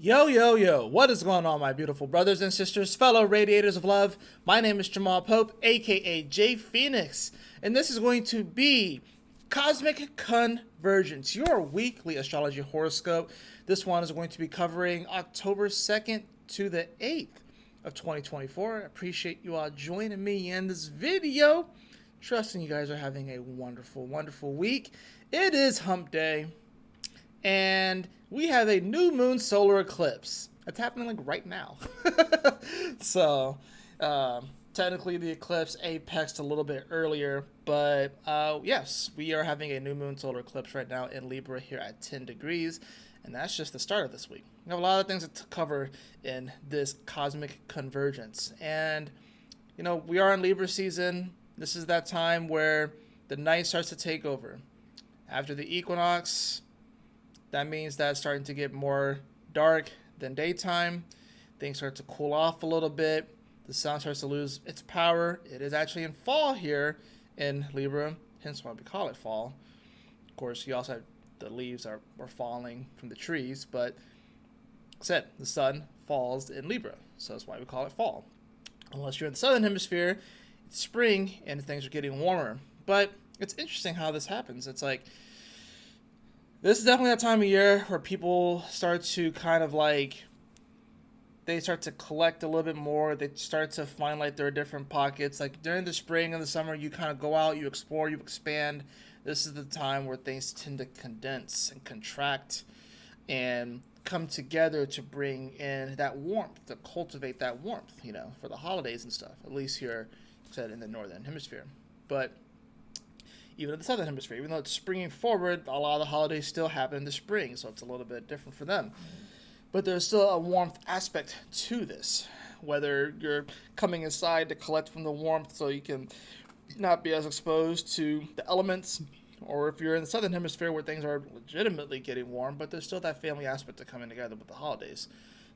Yo, yo, yo, what is going on, my beautiful brothers and sisters, fellow radiators of love? My name is Jamal Pope, aka J Phoenix, and this is going to be Cosmic Convergence, your weekly astrology horoscope. This one is going to be covering October 2nd to the 8th of 2024. I appreciate you all joining me in this video. Trusting you guys are having a wonderful, wonderful week. It is hump day, and we have a new moon solar eclipse. It's happening like right now. So, technically the eclipse apexed a little bit earlier, but yes, we are having a new moon solar eclipse right now in Libra here at 10 degrees, and that's just the start of this week. We have a lot of things to cover in this cosmic convergence, and you know, we are in Libra season. This is that time where the night starts to take over. After the equinox, that means that it's starting to get more dark than daytime. Things start to cool off a little bit. The sun starts to lose its power. It is actually in fall here in Libra, hence why we call it fall. Of course, you also have the leaves are falling from the trees, but like I said, the sun falls in Libra, so that's why we call it fall. Unless you're in the southern hemisphere, it's spring and things are getting warmer. But it's interesting how this happens. It's like, this is definitely that time of year where people start to kind of like, they start to collect a little bit more. They start to find like there are different pockets. Like during the spring and the summer, you kind of go out, you explore, you expand. This is the time where things tend to condense and contract and come together to bring in that warmth, to cultivate that warmth, you know, for the holidays and stuff, at least here, said in the northern hemisphere. But even in the southern hemisphere, even though it's springing forward, a lot of the holidays still happen in the spring, so it's a little bit different for them. But there's still a warmth aspect to this, whether you're coming inside to collect from the warmth so you can not be as exposed to the elements, or if you're in the southern hemisphere where things are legitimately getting warm, but there's still that family aspect of coming together with the holidays.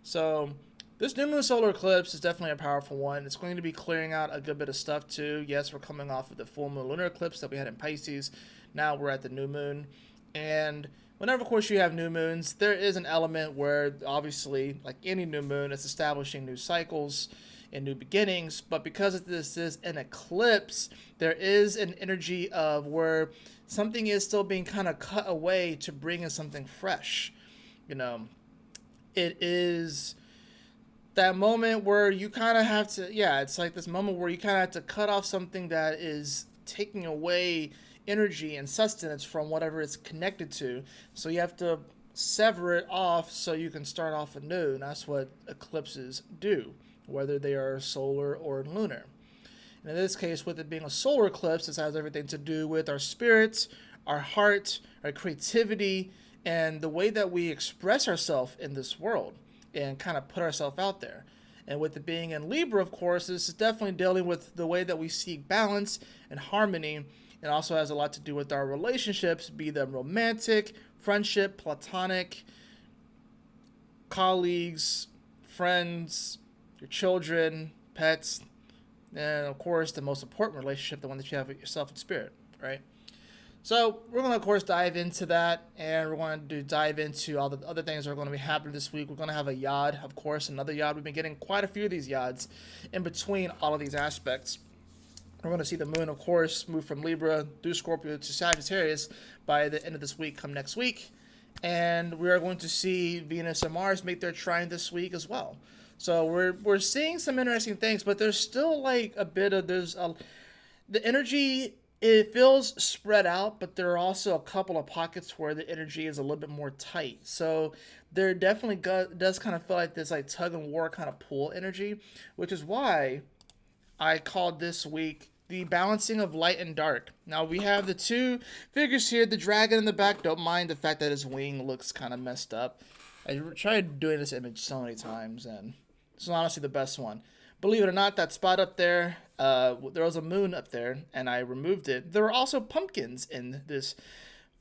So this new moon solar eclipse is definitely a powerful one. It's going to be clearing out a good bit of stuff too. Yes, we're coming off of the full moon lunar eclipse that we had in Pisces. Now we're at the new moon. And whenever, of course, you have new moons, there is an element where, obviously, like any new moon, it's establishing new cycles and new beginnings. But because this is an eclipse, there is an energy of where something is still being kind of cut away to bring in something fresh. You know, it is that moment where you kind of have to, it's like this moment where you kind of have to cut off something that is taking away energy and sustenance from whatever it's connected to. So you have to sever it off so you can start off anew. And that's what eclipses do, whether they are solar or lunar. And in this case, with it being a solar eclipse, this has everything to do with our spirits, our heart, our creativity, and the way that we express ourselves in this world and kind of put ourselves out there. And with it being in Libra, of course, this is definitely dealing with the way that we seek balance and harmony. It also has a lot to do with our relationships, be them romantic, friendship, platonic, colleagues, friends, your children, pets, and of course the most important relationship, the one that you have with yourself and spirit, right? So we're going to, of course, dive into that, and we're going to dive into all the other things that are going to be happening this week. We're going to have a yod, of course, another yod. We've been getting quite a few of these yods in between all of these aspects. We're going to see the moon, of course, move from Libra through Scorpio to Sagittarius by the end of this week, come next week. And we are going to see Venus and Mars make their trine this week as well. So we're seeing some interesting things, but there's still like a bit of, the energy, it feels spread out, but there are also a couple of pockets where the energy is a little bit more tight. So there definitely does kind of feel like this like tug and war kind of pull energy, which is why I called this week the balancing of light and dark. Now we have the two figures here, the dragon in the back. Don't mind the fact that his wing looks kind of messed up. I tried doing this image so many times, and this is honestly the best one. Believe it or not, that spot up there, there was a moon up there, and I removed it. There were also pumpkins in this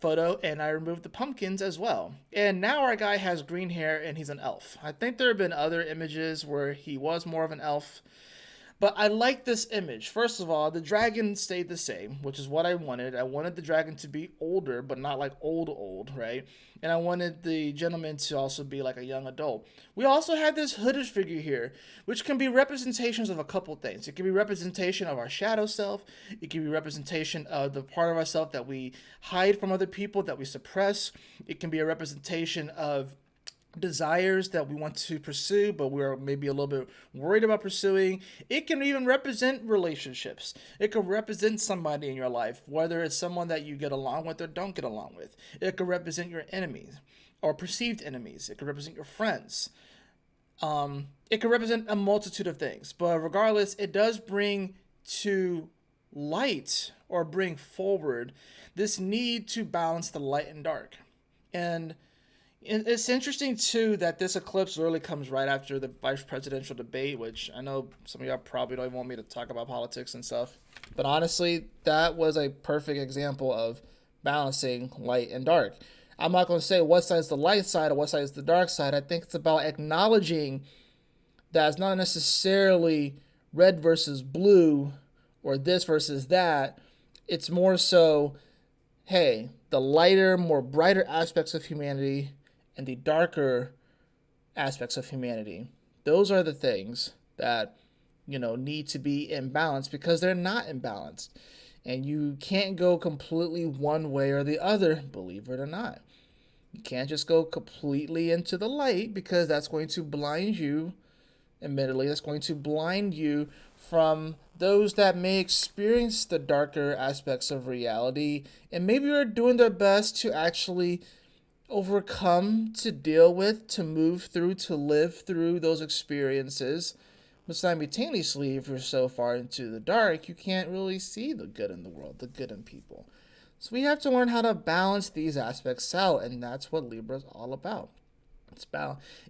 photo, and I removed the pumpkins as well. And now our guy has green hair, and he's an elf. I think there have been other images where he was more of an elf, But I like this image. First of all, the dragon stayed the same, which is what I wanted. I wanted the dragon to be older, but not like old, right? And I wanted the gentleman to also be like a young adult. We also have this hooded figure here, which can be representations of a couple things. It can be representation of our shadow self. It can be representation of the part of ourselves that we hide from other people, that we suppress. It can be a representation of desires that we want to pursue, but we're maybe a little bit worried about pursuing. It can even represent relationships. It can represent somebody in your life, whether it's someone that you get along with or don't get along with. It could represent your enemies or perceived enemies. It could represent your friends. It could represent a multitude of things, but regardless, it does bring to light or bring forward this need to balance the light and dark. And it's interesting, too, that this eclipse really comes right after the vice presidential debate, which I know some of y'all probably don't even want me to talk about politics and stuff. But honestly, that was a perfect example of balancing light and dark. I'm not going to say what side is the light side or what side is the dark side. I think it's about acknowledging that it's not necessarily red versus blue or this versus that. It's more so, hey, the lighter, more brighter aspects of humanity and the darker aspects of humanity. Those are the things that, need to be in balance, because they're not in balance. And you can't go completely one way or the other, believe it or not. You can't just go completely into the light, because that's going to blind you. Admittedly, that's going to blind you from those that may experience the darker aspects of reality and maybe are doing their best to actually overcome, to deal with, to move through, to live through those experiences. But simultaneously, if you're so far into the dark, you can't really see the good in the world, the good in people. So we have to learn how to balance these aspects out, and that's what Libra is all about.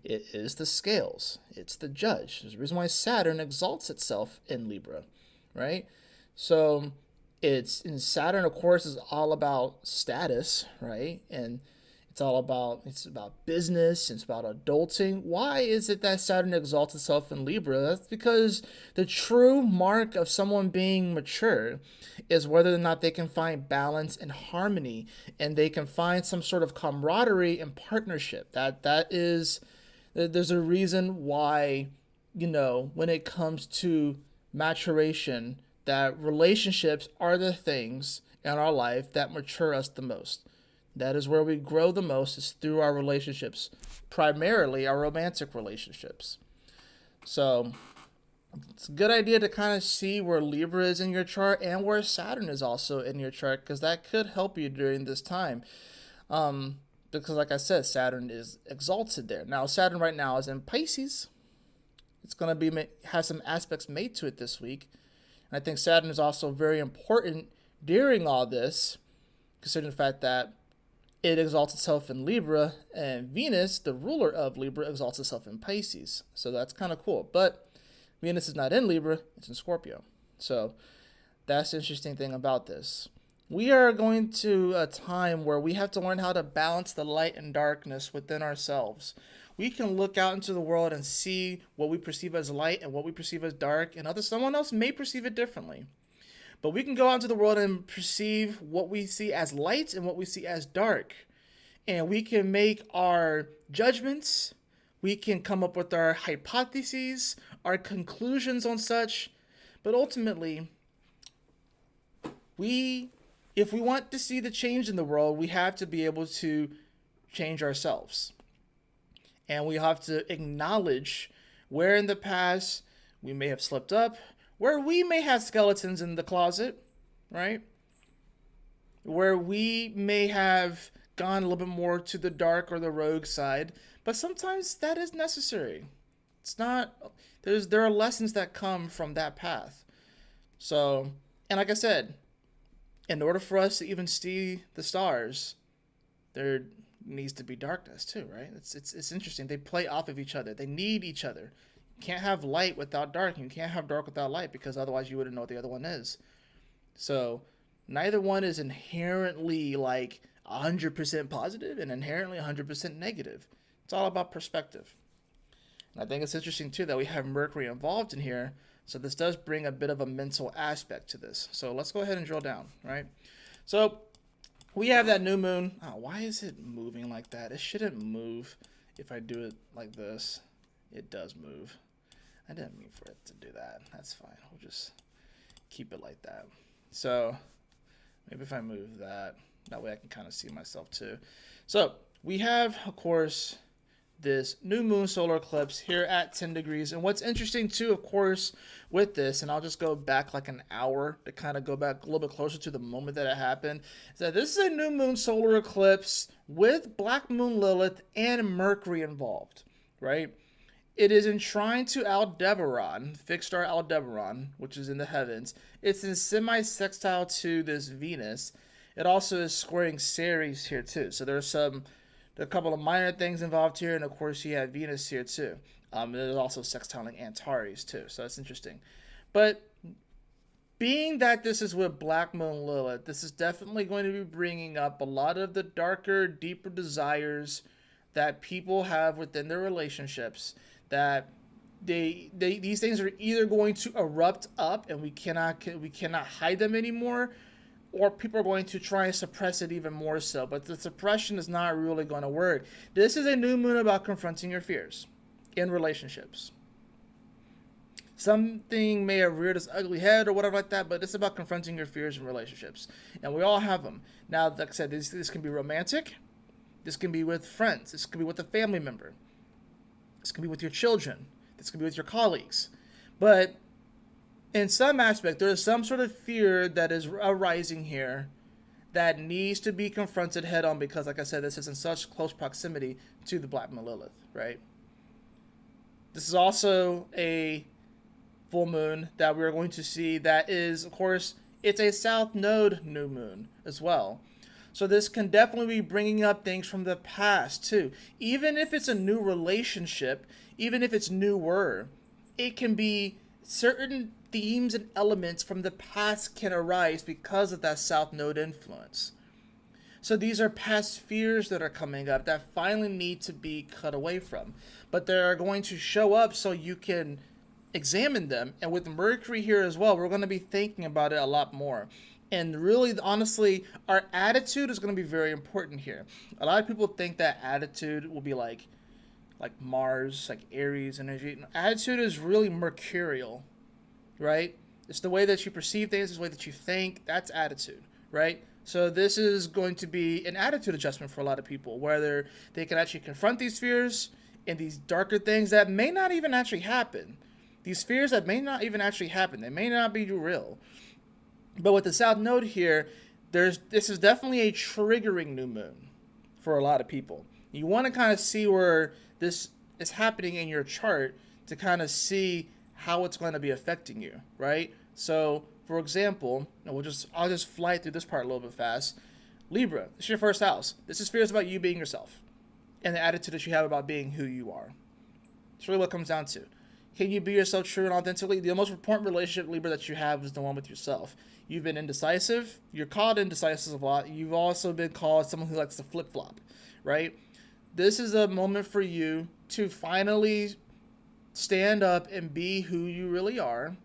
It is the scales. It's the judge. There's a reason why Saturn exalts itself in Libra, right? So Saturn, of course, is all about status, right? And it's about business, it's about adulting. Why is it that Saturn exalts itself in Libra? That's because the true mark of someone being mature is whether or not they can find balance and harmony, and they can find some sort of camaraderie and partnership. There's a reason why, when it comes to maturation, that relationships are the things in our life that mature us the most. That is where we grow the most, is through our relationships, primarily our romantic relationships. So it's a good idea to kind of see where Libra is in your chart and where Saturn is also in your chart, because that could help you during this time. Because like I said, Saturn is exalted there. Now, Saturn right now is in Pisces. It's going to have some aspects made to it this week. And I think Saturn is also very important during all this, considering the fact that it exalts itself in Libra, and Venus, the ruler of Libra, exalts itself in Pisces. So that's kind of cool. But Venus is not in Libra, it's in Scorpio. So that's the interesting thing about this. We are going to a time where we have to learn how to balance the light and darkness within ourselves. We can look out into the world and see what we perceive as light and what we perceive as dark, and someone else may perceive it differently. But we can go out into the world and perceive what we see as light and what we see as dark. And we can make our judgments. We can come up with our hypotheses, our conclusions on such. But ultimately, if we want to see the change in the world, we have to be able to change ourselves. And we have to acknowledge where in the past we may have slipped up, where we may have skeletons in the closet, right? Where we may have gone a little bit more to the dark or the rogue side, but sometimes that is necessary. There are lessons that come from that path. So, and like I said, in order for us to even see the stars, there needs to be darkness too, right? It's interesting. They play off of each other. They need each other. You can't have light without dark. You can't have dark without light, because otherwise you wouldn't know what the other one is. So neither one is inherently like 100% positive and inherently 100% negative. It's all about perspective. And I think it's interesting too that we have Mercury involved in here. So this does bring a bit of a mental aspect to this. So let's go ahead and drill down, right? So we have that new moon. Oh, why is it moving like that? It shouldn't move if I do it like this. It does move. I didn't mean for it to do that. That's fine. We'll just keep it like that. So maybe if I move that, that way I can kind of see myself too. So we have, of course, this new moon solar eclipse here at 10 degrees. And what's interesting too, of course, with this, and I'll just go back like an hour to kind of go back a little bit closer to the moment that it happened, is that this is a new moon solar eclipse with Black Moon Lilith and Mercury involved, right? It is enshrined to Aldebaran, fixed star Aldebaran, which is in the heavens. It's in semi-sextile to this Venus. It also is squaring Ceres here too. So there's a couple of minor things involved here, and of course you have Venus here too. There's also sextiling Antares too, so that's interesting. But being that this is with Black Moon Lilith, this is definitely going to be bringing up a lot of the darker, deeper desires that people have within their relationships. That these things are either going to erupt up, and we cannot hide them anymore, or people are going to try and suppress it even more so. But the suppression is not really going to work. This is a new moon about confronting your fears in relationships. Something may have reared its ugly head or whatever like that, but it's about confronting your fears in relationships. And we all have them. Now, like I said, this can be romantic. This can be with friends. This can be with a family member. This can be with your children. This can be with your colleagues. But in some aspect, there is some sort of fear that is arising here that needs to be confronted head on because, like I said, this is in such close proximity to the Black Moon Lilith, right? This is also a full moon that we're going to see that is, of course, it's a South Node new moon as well. So this can definitely be bringing up things from the past too. Even if it's a new relationship, even if it's newer, it can be certain themes and elements from the past can arise because of that South Node influence. So these are past fears that are coming up that finally need to be cut away from. But they're going to show up so you can examine them. And with Mercury here as well, we're going to be thinking about it a lot more. And really, honestly, our attitude is going to be very important here. A lot of people think that attitude will be like Mars, like Aries energy. Attitude is really mercurial, right? It's the way that you perceive things, it's the way that you think. That's attitude, right? So this is going to be an attitude adjustment for a lot of people, whether they can actually confront these fears and these darker things that may not even actually happen. These fears that may not even actually happen. They may not be real. But with the South Node here, this is definitely a triggering new moon for a lot of people. You want to kind of see where this is happening in your chart to kind of see how it's going to be affecting you, right? So, for example, I'll just fly through this part a little bit fast. Libra, this is your first house. This is fears about you being yourself and the attitude that you have about being who you are. It's really what it comes down to. Can you be yourself true and authentically? The most important relationship, Libra, that you have is the one with yourself. You've been indecisive. You're called indecisive a lot. You've also been called someone who likes to flip-flop, right? This is a moment for you to finally stand up and be who you really are,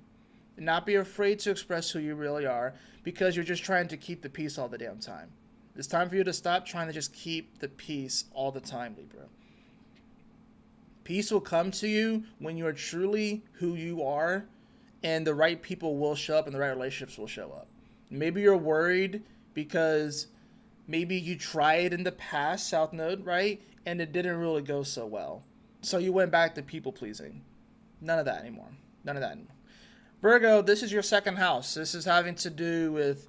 and not be afraid to express who you really are, because you're just trying to keep the peace all the damn time. It's time for you to stop trying to just keep the peace all the time, Libra. Peace will come to you when you're truly who you are, and the right people will show up and the right relationships will show up. Maybe you're worried because maybe you tried in the past, South Node, right? And it didn't really go so well. So you went back to people pleasing. None of that anymore. None of that anymore. Virgo, this is your second house. This is having to do with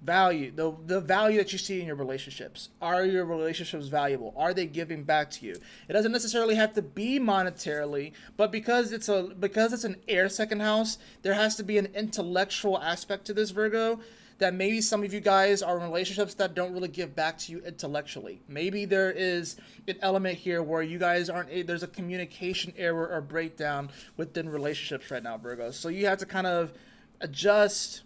value, the value that you see in your relationships. Are your relationships valuable? Are they giving back to you? It doesn't necessarily have to be monetarily, but because it's an air second house, there has to be an intellectual aspect to this, Virgo, that maybe some of you guys are in relationships that don't really give back to you intellectually. Maybe there is an element here where you guys there's a communication error or breakdown within relationships right now, Virgo. So you have to kind of adjust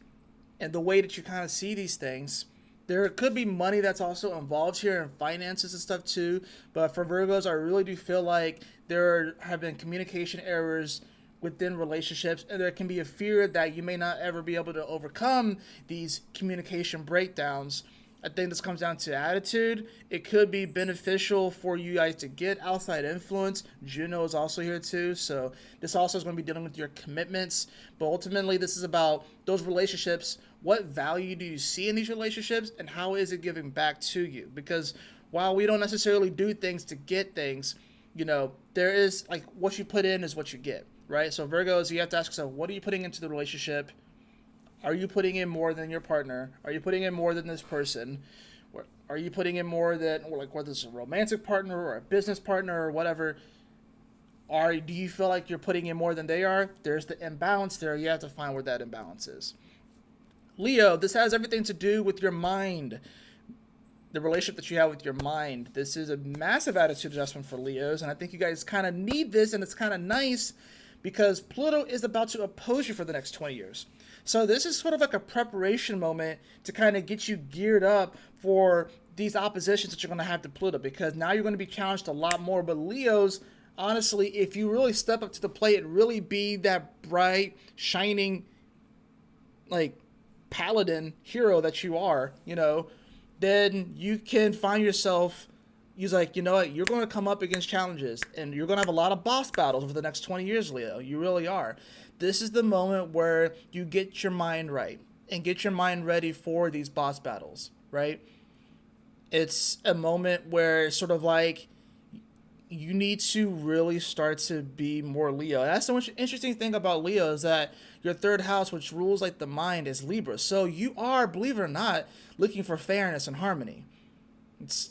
and the way that you kind of see these things. There could be money that's also involved here and finances and stuff too. But for Virgos, I really do feel like there have been communication errors within relationships, and there can be a fear that you may not ever be able to overcome these communication breakdowns. I think this comes down to attitude. It could be beneficial for you guys to get outside influence. Juno is also here too, so this also is going to be dealing with your commitments. But ultimately, this is about those relationships. What value do you see in these relationships, and how is it giving back to you? Because while we don't necessarily do things to get things, you know, there is like what you put in is what you get, right? So Virgos, you have to ask yourself, what are you putting into the relationship? Are you putting in more than your partner? Are you putting in more than this person? Are you putting in more than, or like whether it's a romantic partner or a business partner or whatever? Do you feel like you're putting in more than they are? There's the imbalance there. You have to find where that imbalance is. Leo, this has everything to do with your mind. The relationship that you have with your mind. This is a massive attitude adjustment for Leos, and I think you guys kind of need this, and it's kind of nice because Pluto is about to oppose you for the next 20 years. So this is sort of like a preparation moment to kind of get you geared up for these oppositions that you're going to have to Pluto, because now you're going to be challenged a lot more. But Leos, honestly, if you really step up to the plate and really be that bright, shining, like paladin hero that you are, you know, then you can find yourself, he's like, you know what, you're going to come up against challenges and you're going to have a lot of boss battles over the next 20 years, Leo. You really are. This is the moment where you get your mind right and get your mind ready for these boss battles, right? It's a moment where it's sort of like you need to really start to be more Leo. And that's the most interesting thing about Leo is that your third house, which rules like the mind, is Libra. So you are, believe it or not, looking for fairness and harmony.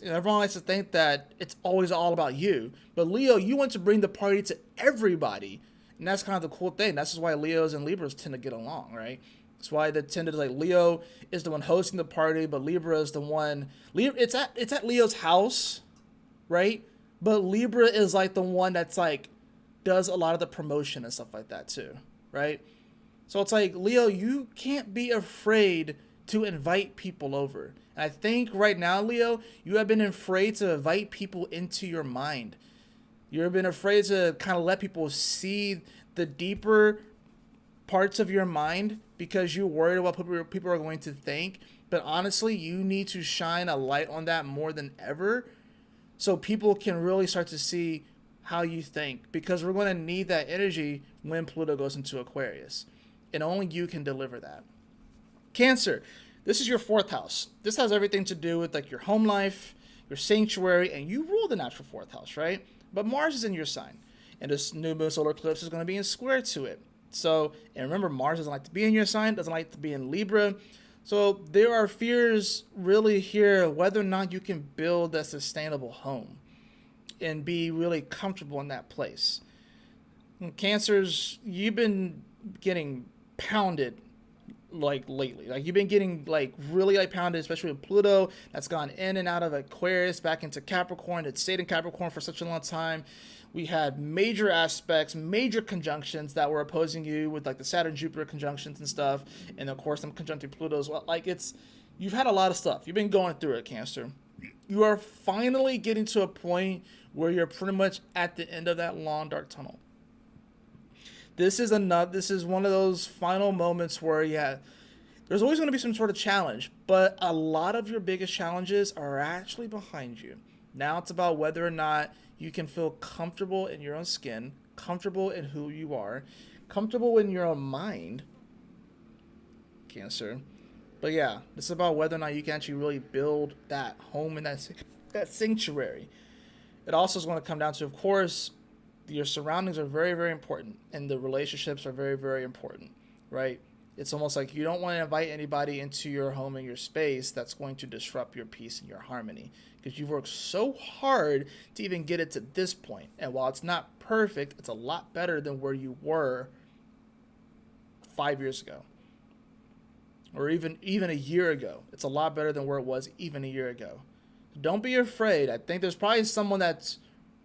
Everyone likes to think that it's always all about you. But Leo, you want to bring the party to everybody. And that's kind of the cool thing. That's just why Leos and Libras tend to get along, right? That's why they tend to, like, Leo is the one hosting the party, but Libra is the one. It's at Leo's house, right? But Libra is like the one that's like does a lot of the promotion and stuff like that too, right? So it's like, Leo, you can't be afraid to invite people over. And I think right now, Leo, you have been afraid to invite people into your mind. You've been afraid to kind of let people see the deeper parts of your mind because you're worried about what people are going to think. But honestly, you need to shine a light on that more than ever so people can really start to see how you think, because we're going to need that energy when Pluto goes into Aquarius. And only you can deliver that. Cancer, this is your fourth house. This has everything to do with like your home life, your sanctuary, and you rule the natural fourth house, right? But Mars is in your sign, and this new moon solar eclipse is going to be in square to it. So, and remember, Mars doesn't like to be in your sign, doesn't like to be in Libra. So there are fears really here whether or not you can build a sustainable home and be really comfortable in that place. And Cancers, you've been getting pounded like lately. Like you've been getting like really like pounded, especially with Pluto that's gone in and out of Aquarius back into Capricorn. It stayed in Capricorn for such a long time. We had major aspects, major conjunctions that were opposing you with like the Saturn-Jupiter conjunctions and stuff. And of course, some conjuncting Pluto as well. Like you've had a lot of stuff. You've been going through it, Cancer. You are finally getting to a point where you're pretty much at the end of that long, dark tunnel. This is one of those final moments where, yeah, there's always going to be some sort of challenge, but a lot of your biggest challenges are actually behind you. Now it's about whether or not you can feel comfortable in your own skin, comfortable in who you are, comfortable in your own mind, Cancer. But yeah, it's about whether or not you can actually really build that home and that sanctuary. It also is going to come down to, of course, your surroundings are very, very important, and the relationships are very, very important, right? It's almost like you don't want to invite anybody into your home and your space that's going to disrupt your peace and your harmony, because you've worked so hard to even get it to this point. And while it's not perfect, it's a lot better than where you were 5 years ago, or even a year ago. It's a lot better than where it was even a year ago. Don't be afraid. I think there's probably someone that's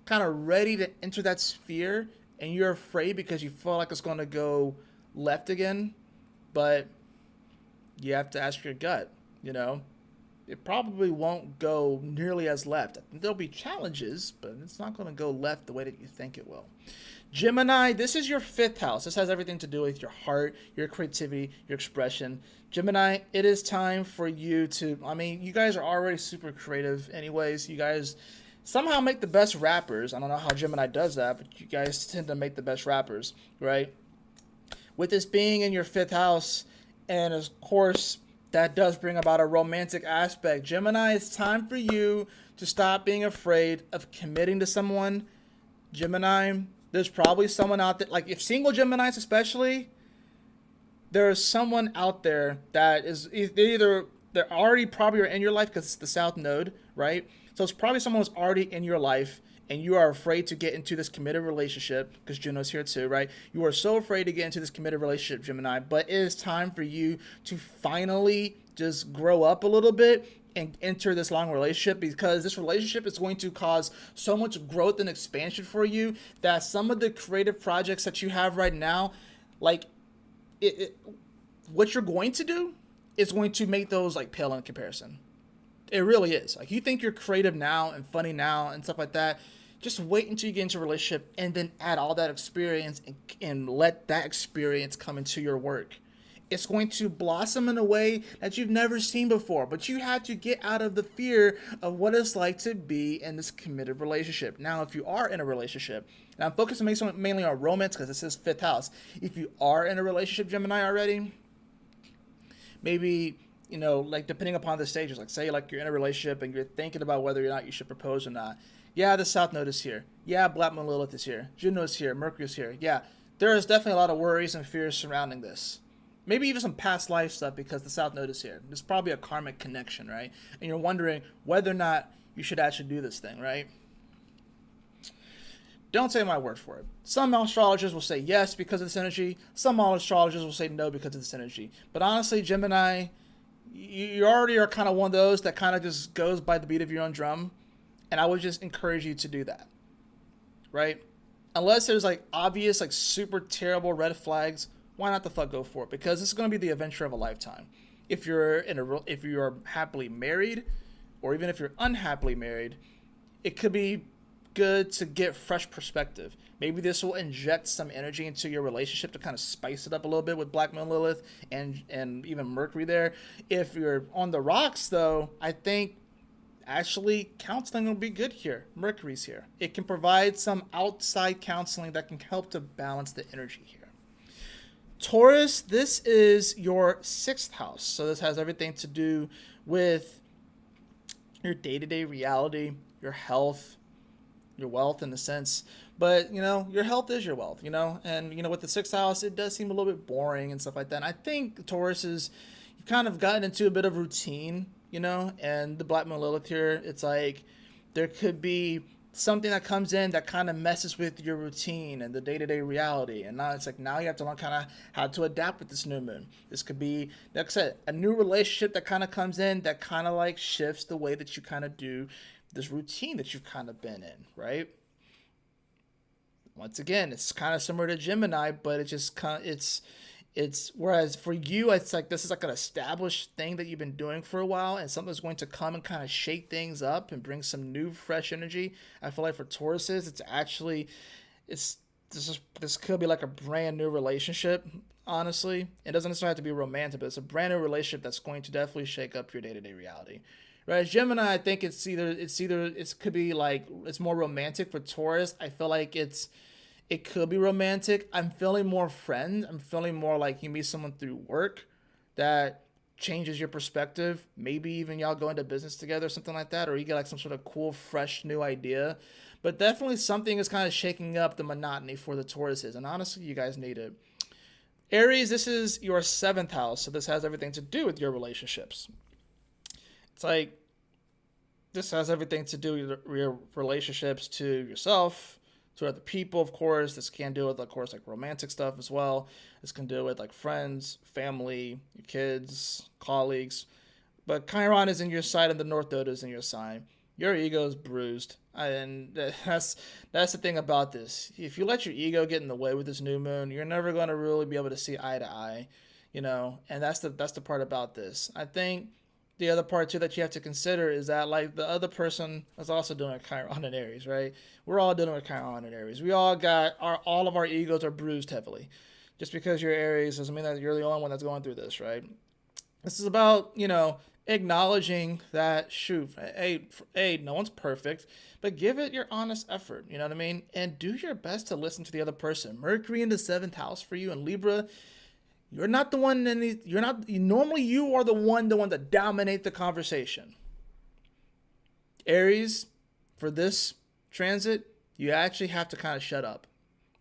kind of ready to enter that sphere, and you're afraid because you feel like it's going to go left again. But you have to ask your gut, you know. it probably won't go nearly as left. There'll be challenges, but it's not going to go left the way that you think it will. Gemini, this is your 5th house. This has everything to do with your heart, your creativity, your expression. Gemini, it is time for you to, I mean, you guys are already super creative anyways. You guys somehow make the best rappers. I don't know how Gemini does that, but you guys tend to make the best rappers, right? With this being in your 5th house, and of course, that does bring about a romantic aspect. Gemini, it's time for you to stop being afraid of committing to someone. Gemini, there's probably someone out there, like if single Geminis especially, there's someone out there that is they're already probably are in your life because it's the South Node, right? So it's probably someone who's already in your life and you are afraid to get into this committed relationship because Juno's here too, right? You are so afraid to get into this committed relationship, Gemini, but it is time for you to finally just grow up a little bit and enter this long relationship, because this relationship is going to cause so much growth and expansion for you that some of the creative projects that you have right now, like what you're going to do is going to make those like pale in comparison. It really is. Like, you think you're creative now and funny now and stuff like that. Just wait until you get into a relationship and then add all that experience and let that experience come into your work. It's going to blossom in a way that you've never seen before, but you have to get out of the fear of what it's like to be in this committed relationship. Now, if you are in a relationship, and I'm focusing mainly on romance because this is 5th house. If you are in a relationship, Gemini, already, maybe, you know, like depending upon the stages, like say like you're in a relationship and you're thinking about whether or not you should propose or not. Yeah, the South Node is here. Yeah, Black Moon Lilith is here. Juno is here. Mercury is here. Yeah, there is definitely a lot of worries and fears surrounding this. Maybe even some past life stuff because the South Node is here. There's probably a karmic connection, right? And you're wondering whether or not you should actually do this thing, right? Don't take my word for it. Some astrologers will say yes because of this energy. Some astrologers will say no because of this energy. But honestly, Gemini, you already are kind of one of those that kind of just goes by the beat of your own drum. And I would just encourage you to do that, right? Unless there's like obvious, like super terrible red flags, why not the fuck go for it? Because this is going to be the adventure of a lifetime. If you're if you're happily married, or even if you're unhappily married, it could be good to get fresh perspective. Maybe this will inject some energy into your relationship to kind of spice it up a little bit with Black Moon Lilith and even Mercury there. If you're on the rocks, though, I think actually counseling will be good here. Mercury's here. It can provide some outside counseling that can help to balance the energy here. Taurus, this is your 6th house. So this has everything to do with your day-to-day reality, your health, your wealth in a sense. But, you know, your health is your wealth, you know. And, you know, with the 6th house, it does seem a little bit boring and stuff like that. And I think Taurus is, you've kind of gotten into a bit of routine, you know. And the Black Moon Lilith here, it's like there could be something that comes in that kind of messes with your routine and the day-to-day reality. And now it's like, now you have to learn kind of how to adapt with this new moon. This could be, like I said, a new relationship that kind of comes in that kind of like shifts the way that you kind of do this routine that you've kind of been in, right? Once again, it's kind of similar to Gemini, but it just kind of, it's whereas for you, it's like this is like an established thing that you've been doing for a while, and something's going to come and kind of shake things up and bring some new, fresh energy. I feel like for Tauruses, it's actually, this could be like a brand new relationship. Honestly, it doesn't necessarily have to be romantic, but it's a brand new relationship that's going to definitely shake up your day-to-day reality. Whereas Gemini, I think it could be like it's more romantic. For Taurus, I feel like it could be romantic. I'm feeling more friends. I'm feeling more like you meet someone through work that changes your perspective. Maybe even y'all go into business together, something like that, or you get like some sort of cool, fresh, new idea. But definitely something is kind of shaking up the monotony for the Tauruses, and honestly, you guys need it. Aries, this is your 7th house, so this has everything to do with your relationships. It's like this has everything to do with your relationships to yourself, to other people, of course. This can deal with, of course, like romantic stuff as well. This can deal with like friends, family, your kids, colleagues. But Chiron is in your side and the North Node is in your sign. Your ego is bruised. And that's the thing about this. If you let your ego get in the way with this new moon, you're never going to really be able to see eye to eye, you know. And that's the part about this. I think the other part too that you have to consider is that like the other person is also doing a Chiron in Aries, right? We're all dealing with Chiron in Aries. We all got all of our egos are bruised heavily. Just because you're Aries doesn't mean that you're the only one that's going through this, right? This is about, acknowledging that, shoot, hey, no one's perfect, but give it your honest effort, you know what I mean? And do your best to listen to the other person. Mercury in the 7th house for you, and Libra, you're not the one normally you are the one to dominate the conversation. Aries, for this transit, you actually have to kind of shut up.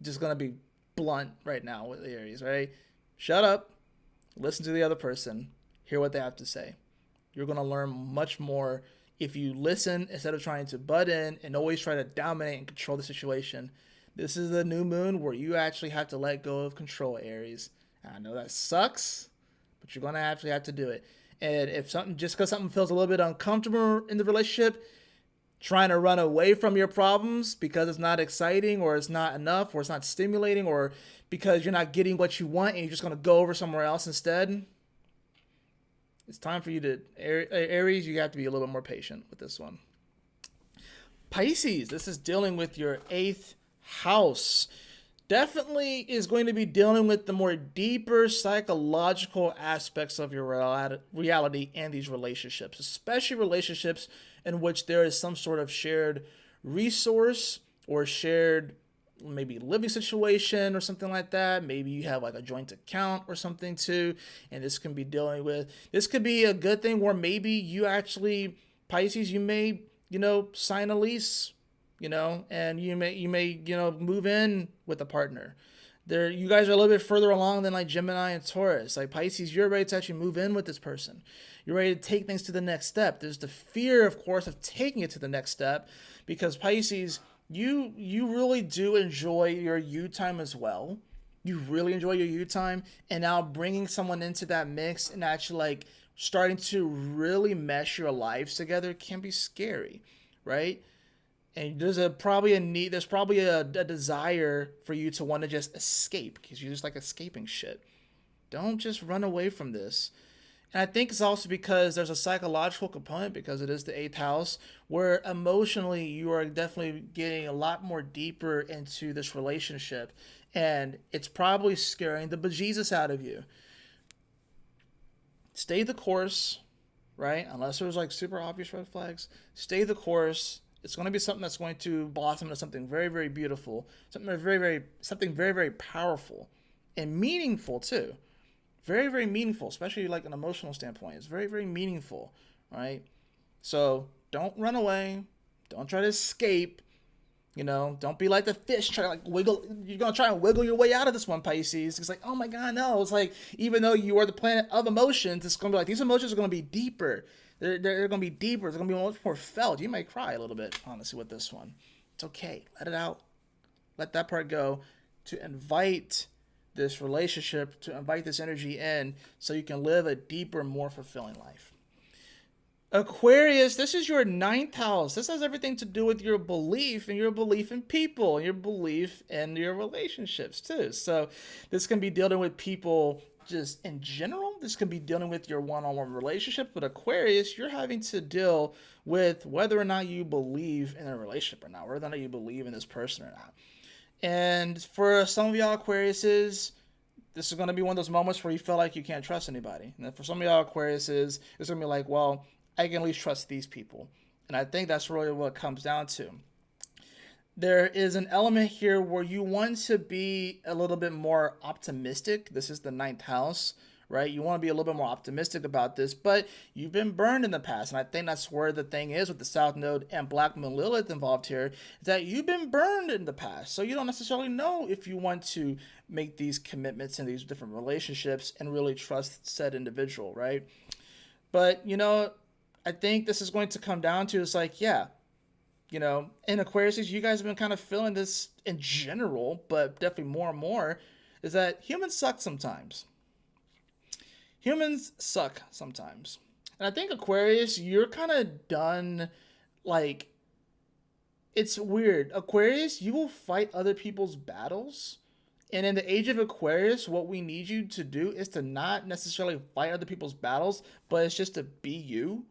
Just going to be blunt right now with Aries, right? Shut up, listen to the other person, hear what they have to say. You're going to learn much more if you listen instead of trying to butt in and always try to dominate and control the situation. This is the new moon where you actually have to let go of control, Aries. I know that sucks, but you're going to actually have to do it. And if just because something feels a little bit uncomfortable in the relationship, trying to run away from your problems because it's not exciting or it's not enough or it's not stimulating or because you're not getting what you want and you're just going to go over somewhere else instead, it's time for you to, Aries, you have to be a little bit more patient with this one. Pisces, this is dealing with your 8th house. Definitely is going to be dealing with the more deeper psychological aspects of your reality and these relationships, especially relationships in which there is some sort of shared resource or shared maybe living situation or something like that. Maybe you have like a joint account or something too, and this could be a good thing where maybe you actually, Pisces, you may, sign a lease, and you may move in with a partner. You guys are a little bit further along than like Gemini and Taurus. Like Pisces, you're ready to actually move in with this person. You're ready to take things to the next step. There's the fear, of course, of taking it to the next step because Pisces, you really do enjoy your you time as well. You really enjoy your you time, and now bringing someone into that mix and actually like starting to really mesh your lives together can be scary, right? And there's probably a desire for you to want to just escape because you just like escaping shit. Don't just run away from this. And I think it's also because there's a psychological component because it is the 8th house where emotionally you are definitely getting a lot more deeper into this relationship. And it's probably scaring the bejesus out of you. Stay the course, right? Unless there's like super obvious red flags. Stay the course. It's going to be something that's going to blossom into something very, very beautiful, something very, very powerful and meaningful too. Very, very meaningful, especially like an emotional standpoint. It's very, very meaningful, right? So don't run away. Don't try to escape. Don't be like the fish, try to like wiggle. You're going to try and wiggle your way out of this one, Pisces. It's like, oh my God, no. It's like, even though you are the planet of emotions, it's going to be like, these emotions are going to be deeper. They're going to be deeper. They're going to be much more felt. You might cry a little bit, honestly, with this one. It's okay. Let it out. Let that part go to invite this relationship, to invite this energy in so you can live a deeper, more fulfilling life. Aquarius, this is your 9th house. This has everything to do with your belief and your belief in people and your belief in your relationships too. So this can be dealing with people just in general. This can be dealing with your one-on-one relationship. But Aquarius, you're having to deal with whether or not you believe in a relationship or not, whether or not you believe in this person or not. And for some of y'all Aquariuses, this is going to be one of those moments where you feel like you can't trust anybody. And for some of y'all Aquariuses, it's going to be like, well, I can at least trust these people. And I think that's really what it comes down to. There is an element here where you want to be a little bit more optimistic. This is the 9th house, right? You want to be a little bit more optimistic about this, but you've been burned in the past. And I think that's where the thing is with the South Node and Black Moon Lilith involved here, is that you've been burned in the past. So you don't necessarily know if you want to make these commitments in these different relationships and really trust said individual, right? But, I think this is going to come down to, it's like, yeah, in Aquarius, you guys have been kind of feeling this in general, but definitely more and more, is that humans suck sometimes. Humans suck sometimes. And I think Aquarius, you're kind of done, like, it's weird. Aquarius, you will fight other people's battles And in the age of Aquarius, what we need you to do is to not necessarily fight other people's battles, but it's just to be you,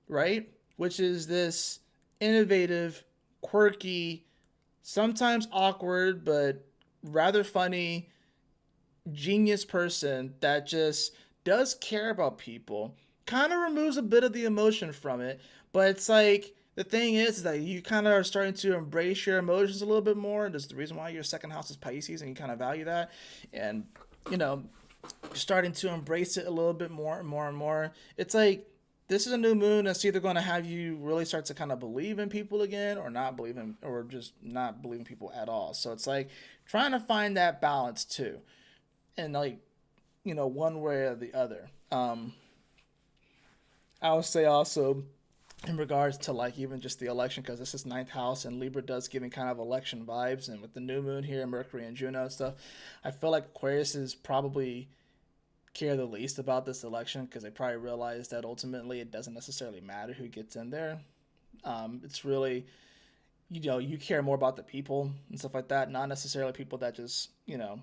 right? Which is this innovative, quirky, sometimes awkward, but rather funny, genius person that just does care about people. Kind of removes a bit of the emotion from it, but it's like the thing is that you kind of are starting to embrace your emotions a little bit more. And that's the reason why your second house is Pisces, and you kind of value that. And, you know, you're starting to embrace it a little bit more and more and more. It's like this is a new moon that's either going to have you really start to kind of believe in people again, or not believe in, or just not believe in people at all. So it's like trying to find that balance too. And like, you know, one way or the other. I would say also in regards to like even just the election, because this is ninth house and Libra does giving kind of election vibes, and with the new moon here, Mercury and Juno and stuff, I feel like Aquarius is probably care the least about this election, because they probably realize that ultimately it doesn't necessarily matter who gets in there. It's really, you know, you care more about the people and stuff like that, not necessarily people that just, you know,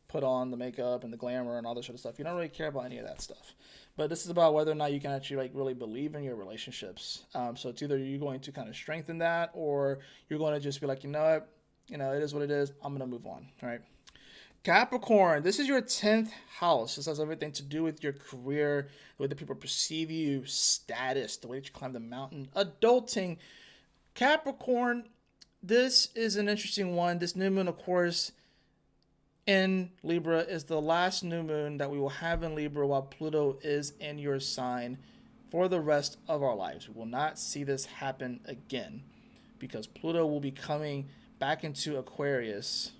put on the makeup and the glamour and all this sort of stuff. You don't really care about any of that stuff. But this is about whether or not you can actually like really believe in your relationships. So it's either you're going to kind of strengthen that, or you're going to just be like, you know what, you know, it is what it is. I'm going to move on. All right. Capricorn, this is your 10th house. This has everything to do with your career, the way that people perceive you, status, the way that you climb the mountain, adulting. Capricorn, this is an interesting one. This new moon, of course, in Libra is the last new moon that we will have in Libra while Pluto is in your sign for the rest of our lives. We will not see this happen again, because Pluto will be coming back into Aquarius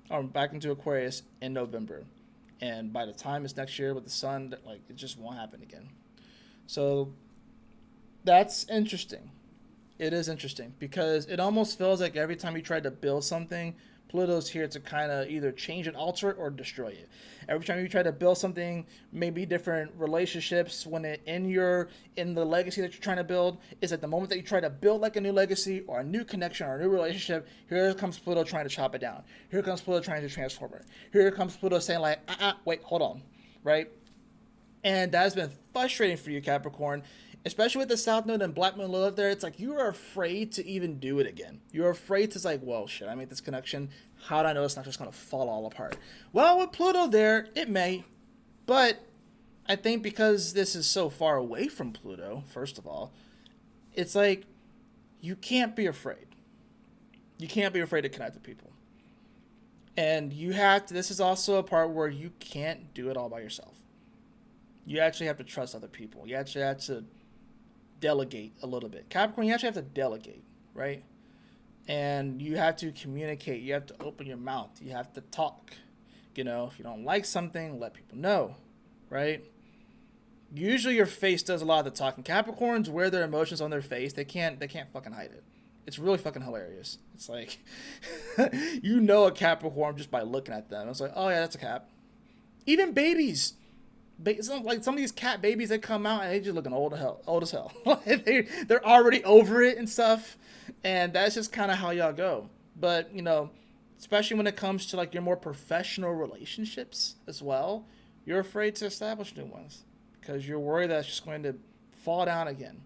in November. And by the time it's next year with the sun, like it just won't happen again. So that's interesting. It is interesting because it almost feels like every time you try to build something, Pluto's here to kind of either change it, alter it, or destroy it. Every time you try to build something, maybe different relationships, when it in the legacy that you're trying to build, is at the moment that you try to build like a new legacy or a new connection or a new relationship, here comes Pluto trying to chop it down. Here comes Pluto trying to transform it. Here comes Pluto saying like, wait, hold on, right? And that has been frustrating for you, Capricorn. Especially with the South Node and Black Moon Lilith there, it's like you are afraid to even do it again. You're afraid to like, well, shit, I made this connection. How do I know it's not just going to fall all apart? Well, with Pluto there, it may. But I think because this is so far away from Pluto, first of all, it's like you can't be afraid. You can't be afraid to connect with people. And you have to, this is also a part where you can't do it all by yourself. You actually have to trust other people. You actually have to delegate a little bit. Capricorn, you actually have to delegate, right? And you have to communicate. You have to open your mouth. You have to talk. You know, if you don't like something, let people know, right? Usually your face does a lot of the talking. Capricorns wear their emotions on their face. They can't fucking hide it. It's really fucking hilarious. It's like, you know a Capricorn just by looking at them. It's like, oh yeah, that's a Cap. Even babies. Like some of these cat babies that come out and they just looking old as hell. They're already over it and stuff, and that's just kind of how y'all go. But you know, especially when it comes to like your more professional relationships as well, you're afraid to establish new ones because you're worried that it's just going to fall down again.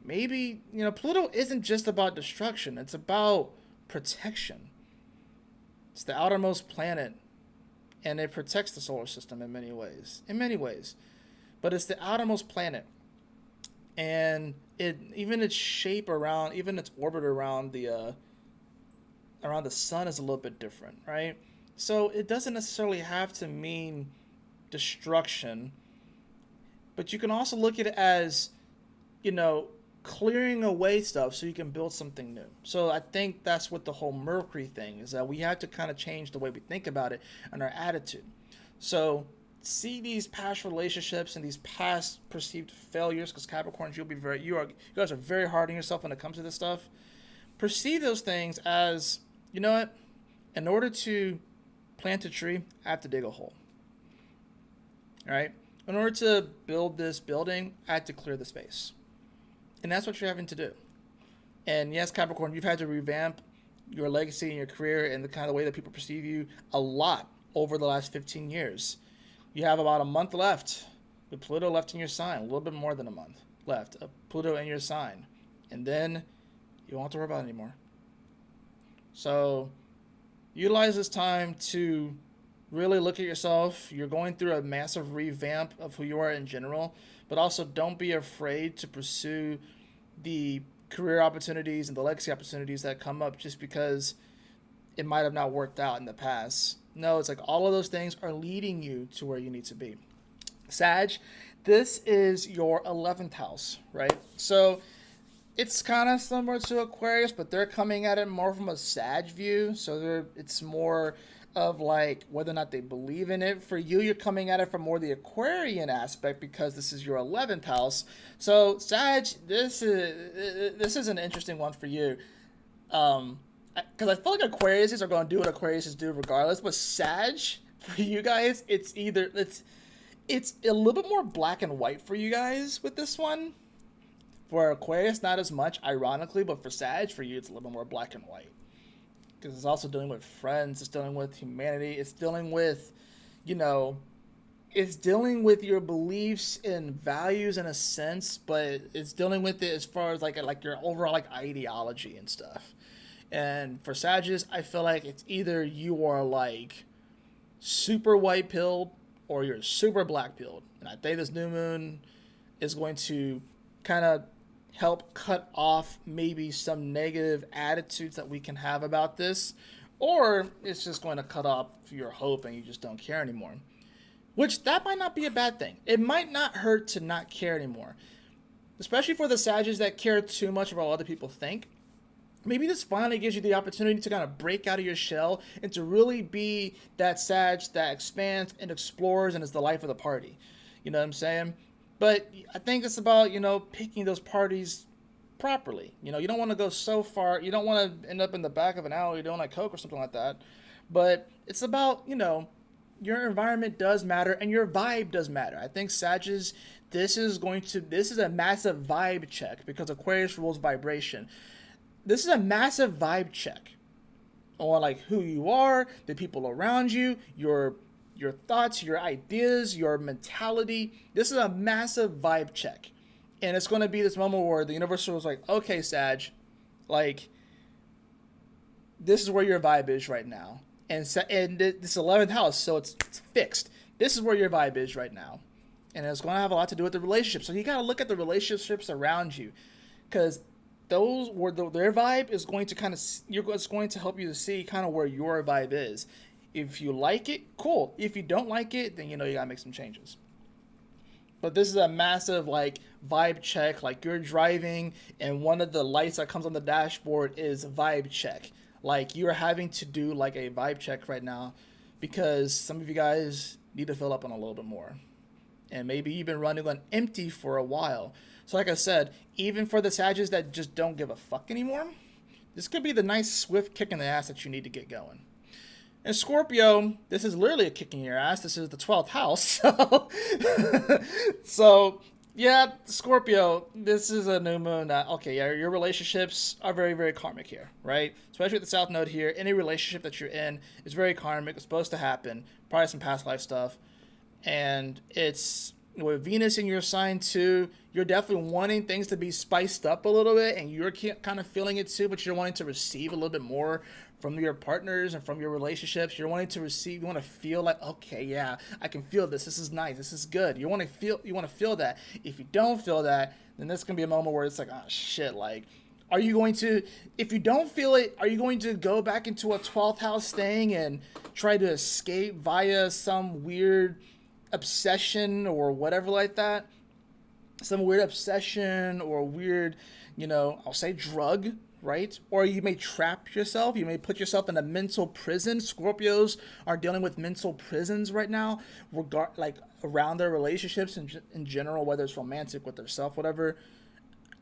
Maybe, you know, Pluto isn't just about destruction; it's about protection. It's the outermost planet. And it protects the solar system in many ways. But it's the outermost planet. And even its shape around, even its orbit around the sun is a little bit different, right? So it doesn't necessarily have to mean destruction. But you can also look at it as, you know, clearing away stuff so you can build something new. So I think that's what the whole Mercury thing is, that we have to kind of change the way we think about it and our attitude. So see these past relationships and these past perceived failures, because Capricorns, you guys are very hard on yourself when it comes to this stuff. Perceive those things as, you know what, in order to plant a tree, I have to dig a hole. All right? In order to build this building, I have to clear the space. And that's what you're having to do. And yes, Capricorn, you've had to revamp your legacy and your career and the kind of way that people perceive you a lot over the last 15 years. You have about a month left with Pluto left in your sign, a little bit more than a month left of Pluto in your sign. And then you won't have to worry about it anymore. So utilize this time to really look at yourself. You're going through a massive revamp of who you are in general, but also don't be afraid to pursue the career opportunities and the legacy opportunities that come up just because it might have not worked out in the past. No, it's like all of those things are leading you to where you need to be. Sag, this is your 11th house, right? So it's kind of similar to Aquarius, but they're coming at it more from a Sag view. So it's more of like whether or not they believe in it. For you, you're coming at it from more the Aquarian aspect because this is your 11th house. So Sag, this is an interesting one for you. Because I feel like Aquariuses are going to do what Aquariuses do regardless. But Sag, for you guys, it's a little bit more black and white for you guys with this one. For Aquarius, not as much, ironically, but for Sag, for you, it's a little bit more black and white. Because it's also dealing with friends, it's dealing with humanity, it's dealing with, it's dealing with your beliefs and values in a sense, but it's dealing with it as far as like your overall like ideology and stuff. And for Sagittarius, I feel like it's either you are like super white pilled or you're super black pilled. And I think this new moon is going to kind of help cut off maybe some negative attitudes that we can have about this, or it's just going to cut off your hope and you just don't care anymore, which that might not be a bad thing. It might not hurt to not care anymore, especially for the Sagittarius that care too much about what other people think. Maybe this finally gives you the opportunity to kind of break out of your shell and to really be that Sag that expands and explores and is the life of the party. You know what I'm saying? But I think it's about, picking those parties properly. You don't want to go so far. You don't want to end up in the back of an alley doing like coke or something like that. But it's about, your environment does matter and your vibe does matter. I think Sagittarius, this is a massive vibe check because Aquarius rules vibration. This is a massive vibe check on like who you are, the people around you, your thoughts, your ideas, your mentality. This is a massive vibe check. And it's going to be this moment where the universe was like, okay, Sag, like, this is where your vibe is right now. And this 11th house, so it's fixed. This is where your vibe is right now. And it's going to have a lot to do with the relationships. So you got to look at the relationships around you. Because those where their vibe is going to it's going to help you to see kind of where your vibe is. If you like it, cool. If you don't like it, then you gotta make some changes. But this is a massive like vibe check. Like you're driving and one of the lights that comes on the dashboard is vibe check. Like you're having to do like a vibe check right now because some of you guys need to fill up on a little bit more. And maybe you've been running on empty for a while. So like I said, even for the Sagittarius that just don't give a fuck anymore, this could be the nice swift kick in the ass that you need to get going. And Scorpio, this is literally a kick in your ass. This is the 12th house. So yeah, Scorpio, this is a new moon that, okay, yeah, your relationships are very, very karmic here, right? Especially with the South Node here. Any relationship that you're in is very karmic. It's supposed to happen. Probably some past life stuff. And it's with Venus in your sign too, you're definitely wanting things to be spiced up a little bit, and you're kind of feeling it too, but you're wanting to receive a little bit more from your partners and from your relationships. You're wanting to receive, you want to feel like, okay, yeah, I can feel this. This is nice. This is good. You want to feel that. If you don't feel that, then this can be a moment where it's like, oh shit, like, if you don't feel it, are you going to go back into a 12th house thing and try to escape via some weird obsession or whatever like that? Some weird obsession or weird, I'll say drug, right? Or you may trap yourself. You may put yourself in a mental prison. Scorpios are dealing with mental prisons right now, around their relationships in general, whether it's romantic with themselves, whatever.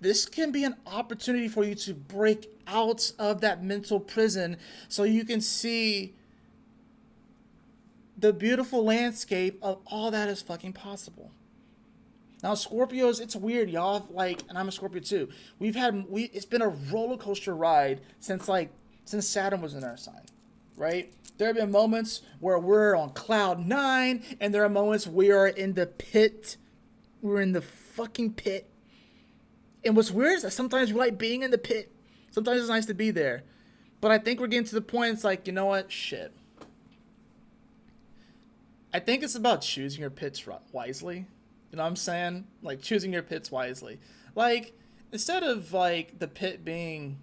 This can be an opportunity for you to break out of that mental prison so you can see the beautiful landscape of all that is fucking possible. Now, Scorpios, it's weird, y'all. And I'm a Scorpio too. It's been a roller coaster ride since since Saturn was in our sign, right? There have been moments where we're on cloud 9, and there are moments we are in the pit. We're in the fucking pit. And what's weird is that sometimes we like being in the pit. Sometimes it's nice to be there. But I think we're getting to the point, it's like, you know what? Shit. I think it's about choosing your pits wisely. You know what I'm saying? Like, choosing your pits wisely. Like, instead of, like, the pit being,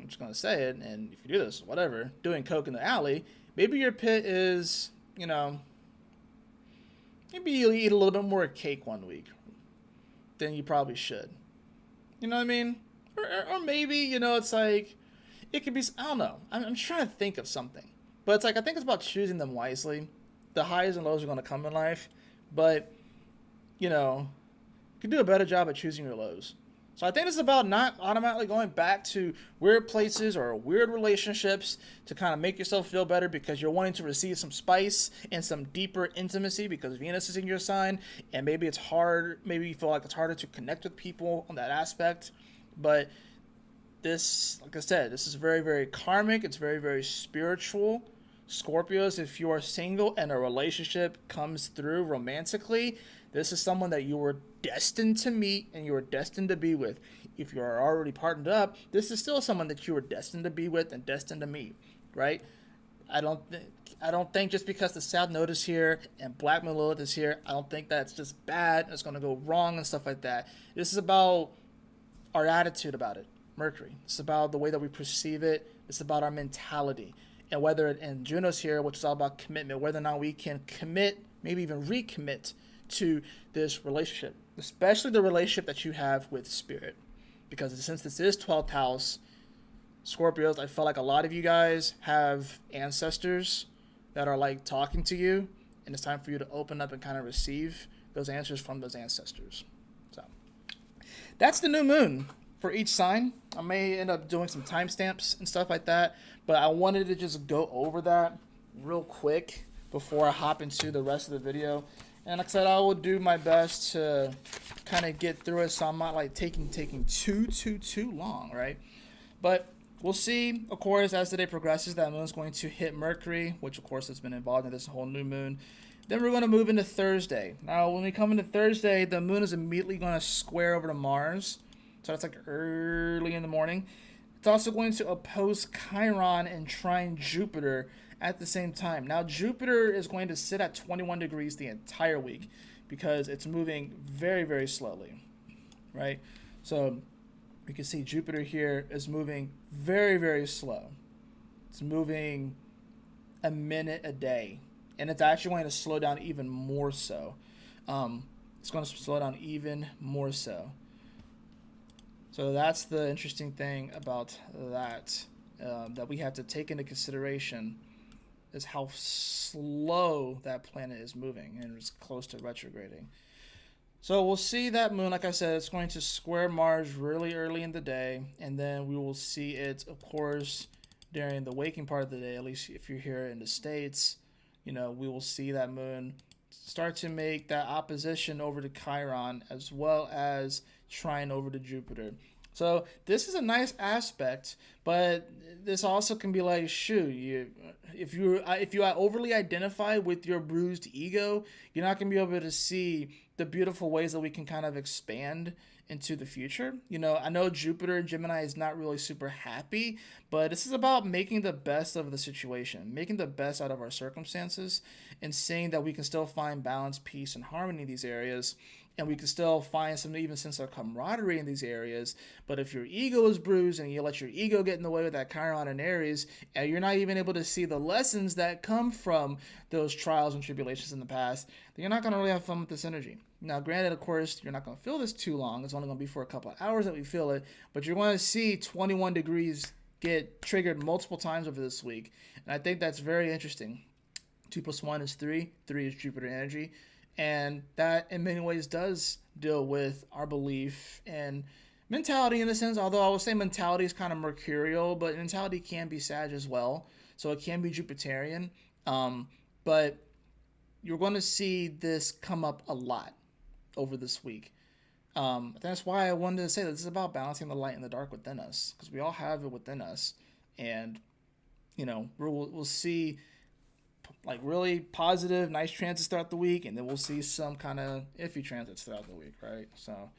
I'm just going to say it, and if you do this, whatever, doing coke in the alley, maybe your pit is, you know, maybe you eat a little bit more cake one week than you probably should. You know what I mean? Or maybe, you know, it's like, it could be, I don't know. I'm trying to think of something. But it's like, I think it's about choosing them wisely. The highs and lows are going to come in life. But, you know, you can do a better job at choosing your lows. So I think it's about not automatically going back to weird places or weird relationships to kind of make yourself feel better because you're wanting to receive some spice and some deeper intimacy because Venus is in your sign, and maybe it's hard, maybe you feel like it's harder to connect with people on that aspect. But this, like I said, this is very, very karmic. It's very, very spiritual. Scorpios, if you are single and a relationship comes through romantically, this is someone that you were destined to meet and you were destined to be with. If you are already partnered up, this is still someone that you were destined to be with and destined to meet, right? I don't think just because the South Node is here and Black Lilith is here, I don't think that's just bad. It's going to go wrong and stuff like that. This is about our attitude about it. Mercury. It's about the way that we perceive it. It's about our mentality. And whether, and Juno's here, which is all about commitment, whether or not we can commit, maybe even recommit to this relationship, especially the relationship that you have with spirit. Because since this is 12th house, Scorpios, I feel like a lot of you guys have ancestors that are like talking to you, and it's time for you to open up and kind of receive those answers from those ancestors. So that's the new moon for each sign. I may end up doing some timestamps and stuff like that, but I wanted to just go over that real quick before I hop into the rest of the video. And like I said, I will do my best to kind of get through it so I'm not like taking too long, right? But we'll see, of course, as the day progresses, that moon's going to hit Mercury, which of course has been involved in this whole new moon. Then we're going to move into Thursday. Now, when we come into Thursday, the moon is immediately going to square over to Mars. So that's like early in the morning. It's also going to oppose Chiron and trine Jupiter at the same time. Now, Jupiter is going to sit at 21 degrees the entire week because it's moving very, very slowly, right? So you can see Jupiter here is moving very, very slow. It's moving a minute a day, and it's actually going to slow down even more so. It's going to slow down even more so. So that's the interesting thing about that, that we have to take into consideration is how slow that planet is moving, and it's close to retrograding. So we'll see that moon, like I said, it's going to square Mars really early in the day, and then we will see it, of course, during the waking part of the day, at least if you're here in the States, you know, we will see that moon start to make that opposition over to Chiron as well as trine over to Jupiter. So this is a nice aspect, but this also can be like, shoot, if you overly identify with your bruised ego, you're not going to be able to see the beautiful ways that we can kind of expand into the future. You know, I know Jupiter and Gemini is not really super happy, but this is about making the best of the situation, making the best out of our circumstances, and seeing that we can still find balance, peace, and harmony in these areas. And we can still find some even sense of camaraderie in these areas. But if your ego is bruised and you let your ego get in the way with that Chiron and Aries, and you're not even able to see the lessons that come from those trials and tribulations in the past, then you're not going to really have fun with this energy. Now, granted, of course, you're not going to feel this too long. It's only going to be for a couple of hours that we feel it. But you're going to see 21 degrees get triggered multiple times over this week. And I think that's very interesting. 2 + 1 is 3. 3 is Jupiter energy. And that, in many ways, does deal with our belief and mentality in a sense, although I would say mentality is kind of mercurial, but mentality can be Sag as well. So it can be Jupiterian. But you're going to see this come up a lot over this week. That's why I wanted to say that this is about balancing the light and the dark within us, because we all have it within us. And, we'll see like really positive, nice transits throughout the week, and then we'll see some kind of iffy transits throughout the week, right? So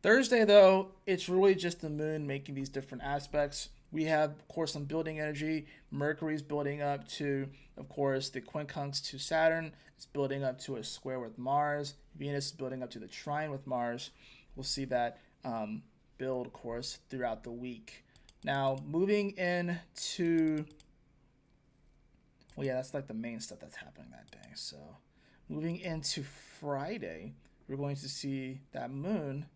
Thursday, though, it's really just the moon making these different aspects. We have, of course, some building energy. Mercury's building up to, of course, the quincunx to Saturn. It's building up to a square with Mars. Venus is building up to the trine with Mars. We'll see that build, of course, throughout the week. Now, moving into... Well, yeah, that's like the main stuff that's happening that day. So moving into Friday, we're going to see that moon,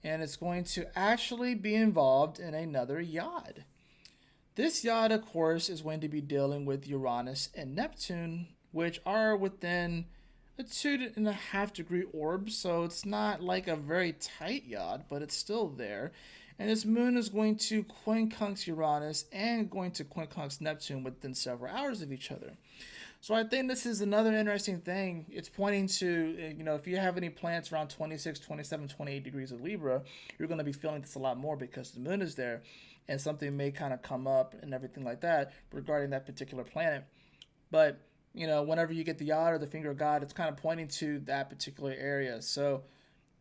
and it's going to actually be involved in another yod. This yod, of course, is going to be dealing with Uranus and Neptune, which are within a 2.5 degree orb. So it's not like a very tight yod, but it's still there. And this moon is going to quincunx Uranus and going to quincunx Neptune within several hours of each other. So I think this is another interesting thing. It's pointing to, if you have any planets around 26, 27, 28 degrees of Libra, you're going to be feeling this a lot more because the moon is there and something may kind of come up and everything like that regarding that particular planet. But, whenever you get the yod or the finger of God, it's kind of pointing to that particular area. So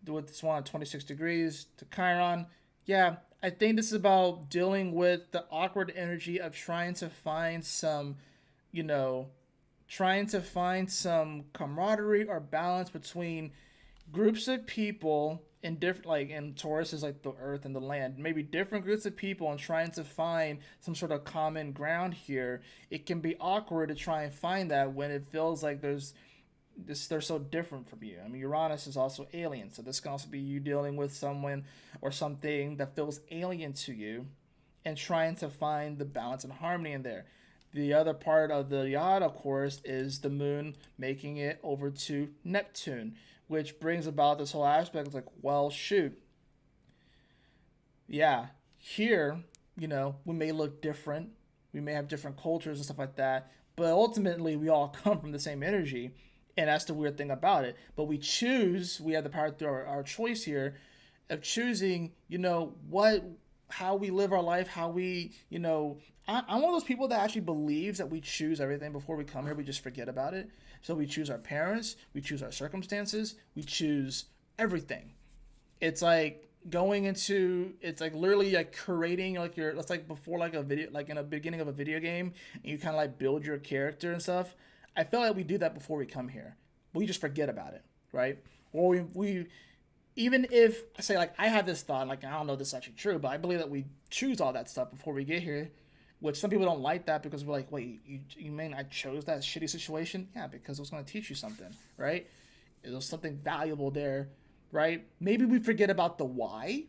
with this one at 26 degrees to Chiron, yeah, I think this is about dealing with the awkward energy of trying to find some, camaraderie or balance between groups of people in different, like in Taurus is like the earth and the land, maybe different groups of people, and trying to find some sort of common ground here. It can be awkward to try and find that when it feels like they're so different from you. I mean, Uranus is also alien, so this can also be you dealing with someone or something that feels alien to you and trying to find the balance and harmony in there. The other part of the yod, of course, is the moon making it over to Neptune, which brings about this whole aspect. It's like, well, shoot. Yeah, here, we may look different. We may have different cultures and stuff like that, but ultimately we all come from the same energy. And that's the weird thing about it. But we have the power through our choice here of choosing, how we live our life, how we, I'm one of those people that actually believes that we choose everything before we come here. We just forget about it. So we choose our parents, we choose our circumstances, we choose everything. It's like it's like literally like curating it's like before like a video, like in a beginning of a video game, and you kind of like build your character and stuff. I feel like we do that before we come here, but we just forget about it, right? Or we even if I say like I have this thought, like I don't know if this is actually true, but I believe that we choose all that stuff before we get here, which some people don't like that because we're like, wait, you mean I chose that shitty situation? Yeah, because it was going to teach you something, right? It was something valuable there, right? Maybe we forget about the why.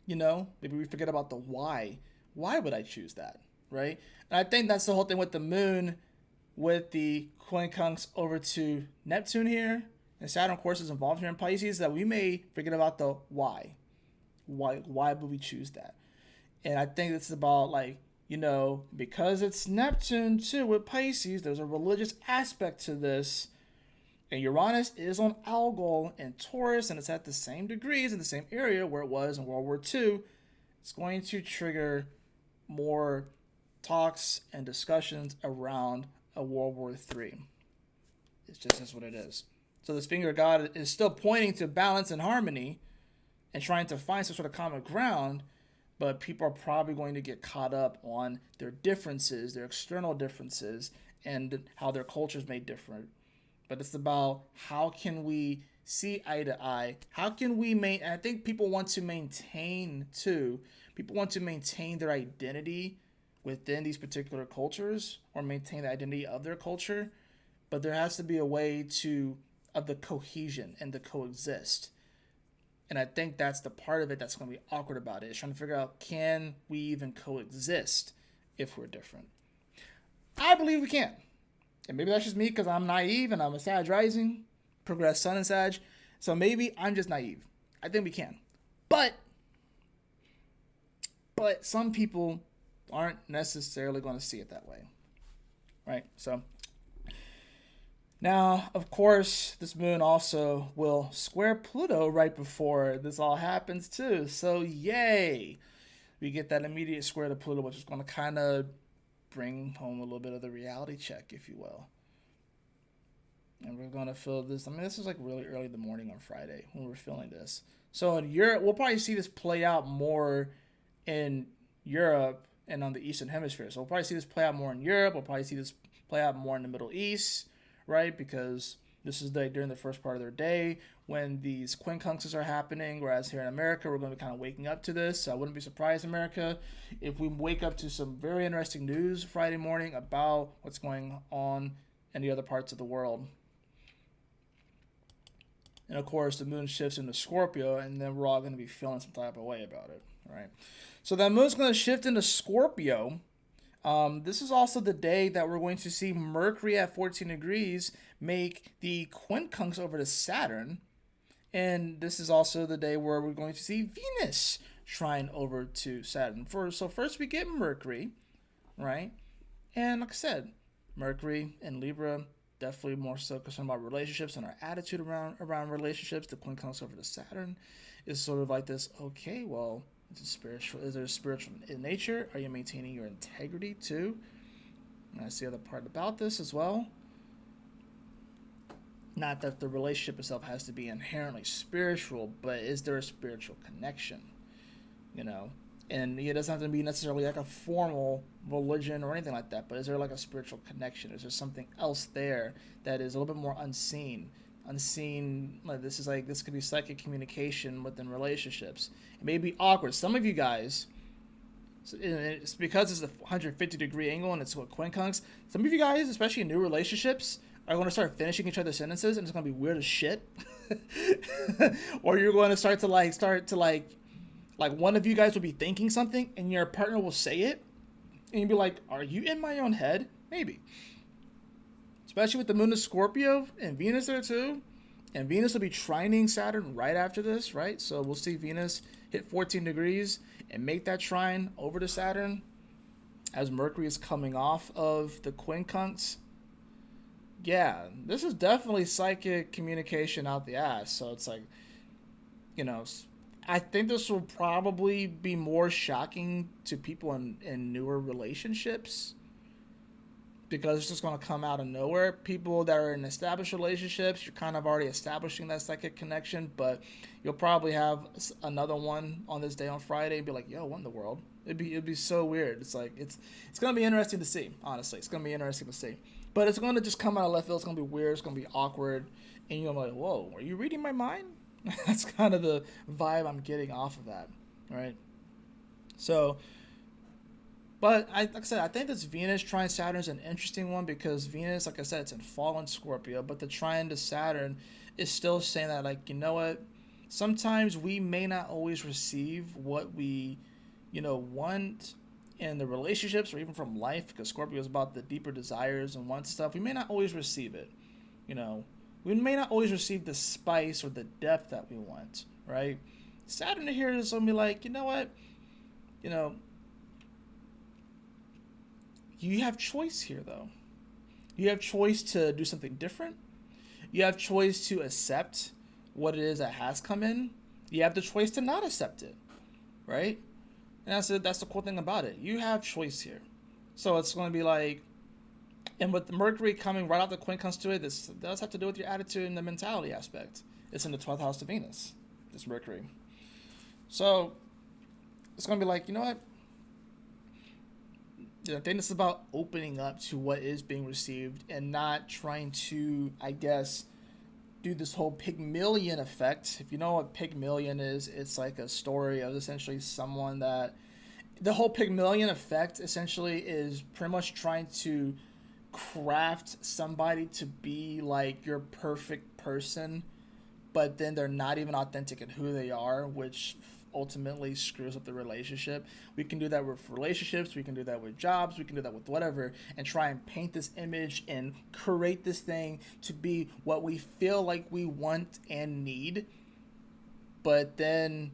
Maybe we forget about the why. Why would I choose that, right? And I think that's the whole thing with the moon, with the quincunx over to Neptune here, and Saturn, of course, is involved here in Pisces, that we may forget about the why. Why would we choose that? And I think it's about because it's Neptune too with Pisces, there's a religious aspect to this. And Uranus is on Algol and Taurus, and it's at the same degrees in the same area where it was in World War II. It's going to trigger more talks and discussions around a World War III. It's just that's what it is. So this finger of God is still pointing to balance and harmony and trying to find some sort of common ground, but people are probably going to get caught up on their differences, their external differences, and how their cultures may differ. But it's about how can we see eye to eye? How can we I think people want to maintain too. People want to maintain their identity within these particular cultures or maintain the identity of their culture. But there has to be a way of the cohesion and the coexist. And I think that's the part of it that's going to be awkward about it. It's trying to figure out, can we even coexist if we're different? I believe we can. And maybe that's just me because I'm naive and I'm a Sag rising, progressed sun and Sag. So maybe I'm just naive. I think we can. But some people aren't necessarily going to see it that way. Right? So now, of course, this moon also will square Pluto right before this all happens too. So yay. we get that immediate square to Pluto, which is going to kind of bring home a little bit of the reality check, if you will. And we're going to feel this. I mean, this is like really early in the morning on Friday when we're feeling this. So in Europe, we'll probably see this play out more in Europe and on the Eastern Hemisphere. So we'll probably see this play out more in Europe. We'll probably see this play out more in the Middle East, right? Because this is during the first part of their day when these quincunxes are happening. Whereas here in America, we're going to be kind of waking up to this. So I wouldn't be surprised, America, if we wake up to some very interesting news Friday morning about what's going on in the other parts of the world. And of course, the moon shifts into Scorpio, and then we're all going to be feeling some type of way about it, right? So that moon's going to shift into Scorpio. This is also the day that we're going to see Mercury at 14 degrees make the quincunx over to Saturn. And this is also the day where we're going to see Venus trine over to Saturn. So first we get Mercury, right? And like I said, Mercury and Libra, definitely more so concerned about relationships and our attitude around relationships. The quincunx over to Saturn is sort of like this, okay, well, is there spiritual in nature? Are you maintaining your integrity too? And that's the other part about this as well. Not that the relationship itself has to be inherently spiritual, but is there a spiritual connection? You know, and it doesn't have to be necessarily like a formal religion or anything like that, but is there like a spiritual connection? Is there something else there that is a little bit more unseen? Like this could be psychic communication within relationships. It may be awkward. Some of you guys, it's because it's a 150-degree angle and it's a quincunx. Some of you guys, especially in new relationships, are going to start finishing each other's sentences and it's going to be weird as shit. Or you're going to start to like one of you guys will be thinking something and your partner will say it and you'll be like, are you in my own head? Maybe. Especially with the moon of Scorpio and Venus there too. And Venus will be trining Saturn right after this, right? So we'll see Venus hit 14 degrees and make that trine over to Saturn as Mercury is coming off of the quincunx. Yeah, this is definitely psychic communication out the ass. So it's like, you know, I think this will probably be more shocking to people in newer relationships because it's just going to come out of nowhere. People that are in established relationships, you're kind of already establishing that psychic connection, but you'll probably have another one on this day on Friday and be like, yo, what in the world? It'd be so weird. It's like, it's going to be interesting to see, honestly. It's going to be interesting to see. But it's going to just come out of left field. It's going to be weird. It's going to be awkward. And you're like, whoa, are you reading my mind? That's kind of the vibe I'm getting off of that, right? So, but like I said, I think this Venus trine Saturn is an interesting one because Venus, like I said, it's in fallen Scorpio, but the trine to Saturn is still saying that, like, you know what? Sometimes we may not always receive what we, want in the relationships or even from life, because Scorpio is about the deeper desires and wants stuff. We may not always receive it, We may not always receive the spice or the depth that we want, right? Saturn here is going to be like, you know what? You have choice here, though. You have choice to do something different. You have choice to accept what it is that has come in. You have the choice to not accept it, right? And that's the cool thing about it. You have choice here. So it's going to be like, and with the Mercury coming right out the quincunx to it, this does have to do with your attitude and the mentality aspect. It's in the 12th house of Venus, this Mercury. So it's going to be like, you know what? I think it's about opening up to what is being received and not trying to, I guess, do this whole Pygmalion effect. If you know what Pygmalion is, it's like a story of essentially someone that... The whole Pygmalion effect essentially is pretty much trying to craft somebody to be like your perfect person, but then they're not even authentic in who they are, which ultimately screws up the relationship. We can do that with relationships, we can do that with jobs, we can do that with whatever, and try and paint this image and create this thing to be what we feel like we want and need, but then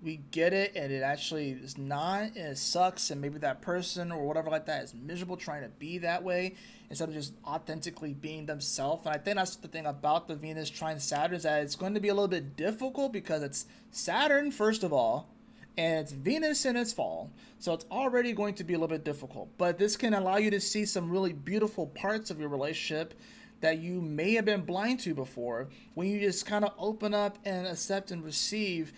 we get it and it actually is not, and it sucks, and maybe that person or whatever like that is miserable trying to be that way instead of just authentically being themselves. And I think that's the thing about the Venus trine Saturn, is that it's going to be a little bit difficult because it's Saturn, first of all, and it's Venus in its fall, so it's already going to be a little bit difficult. But this can allow you to see some really beautiful parts of your relationship that you may have been blind to before, when you just kind of open up and accept and receive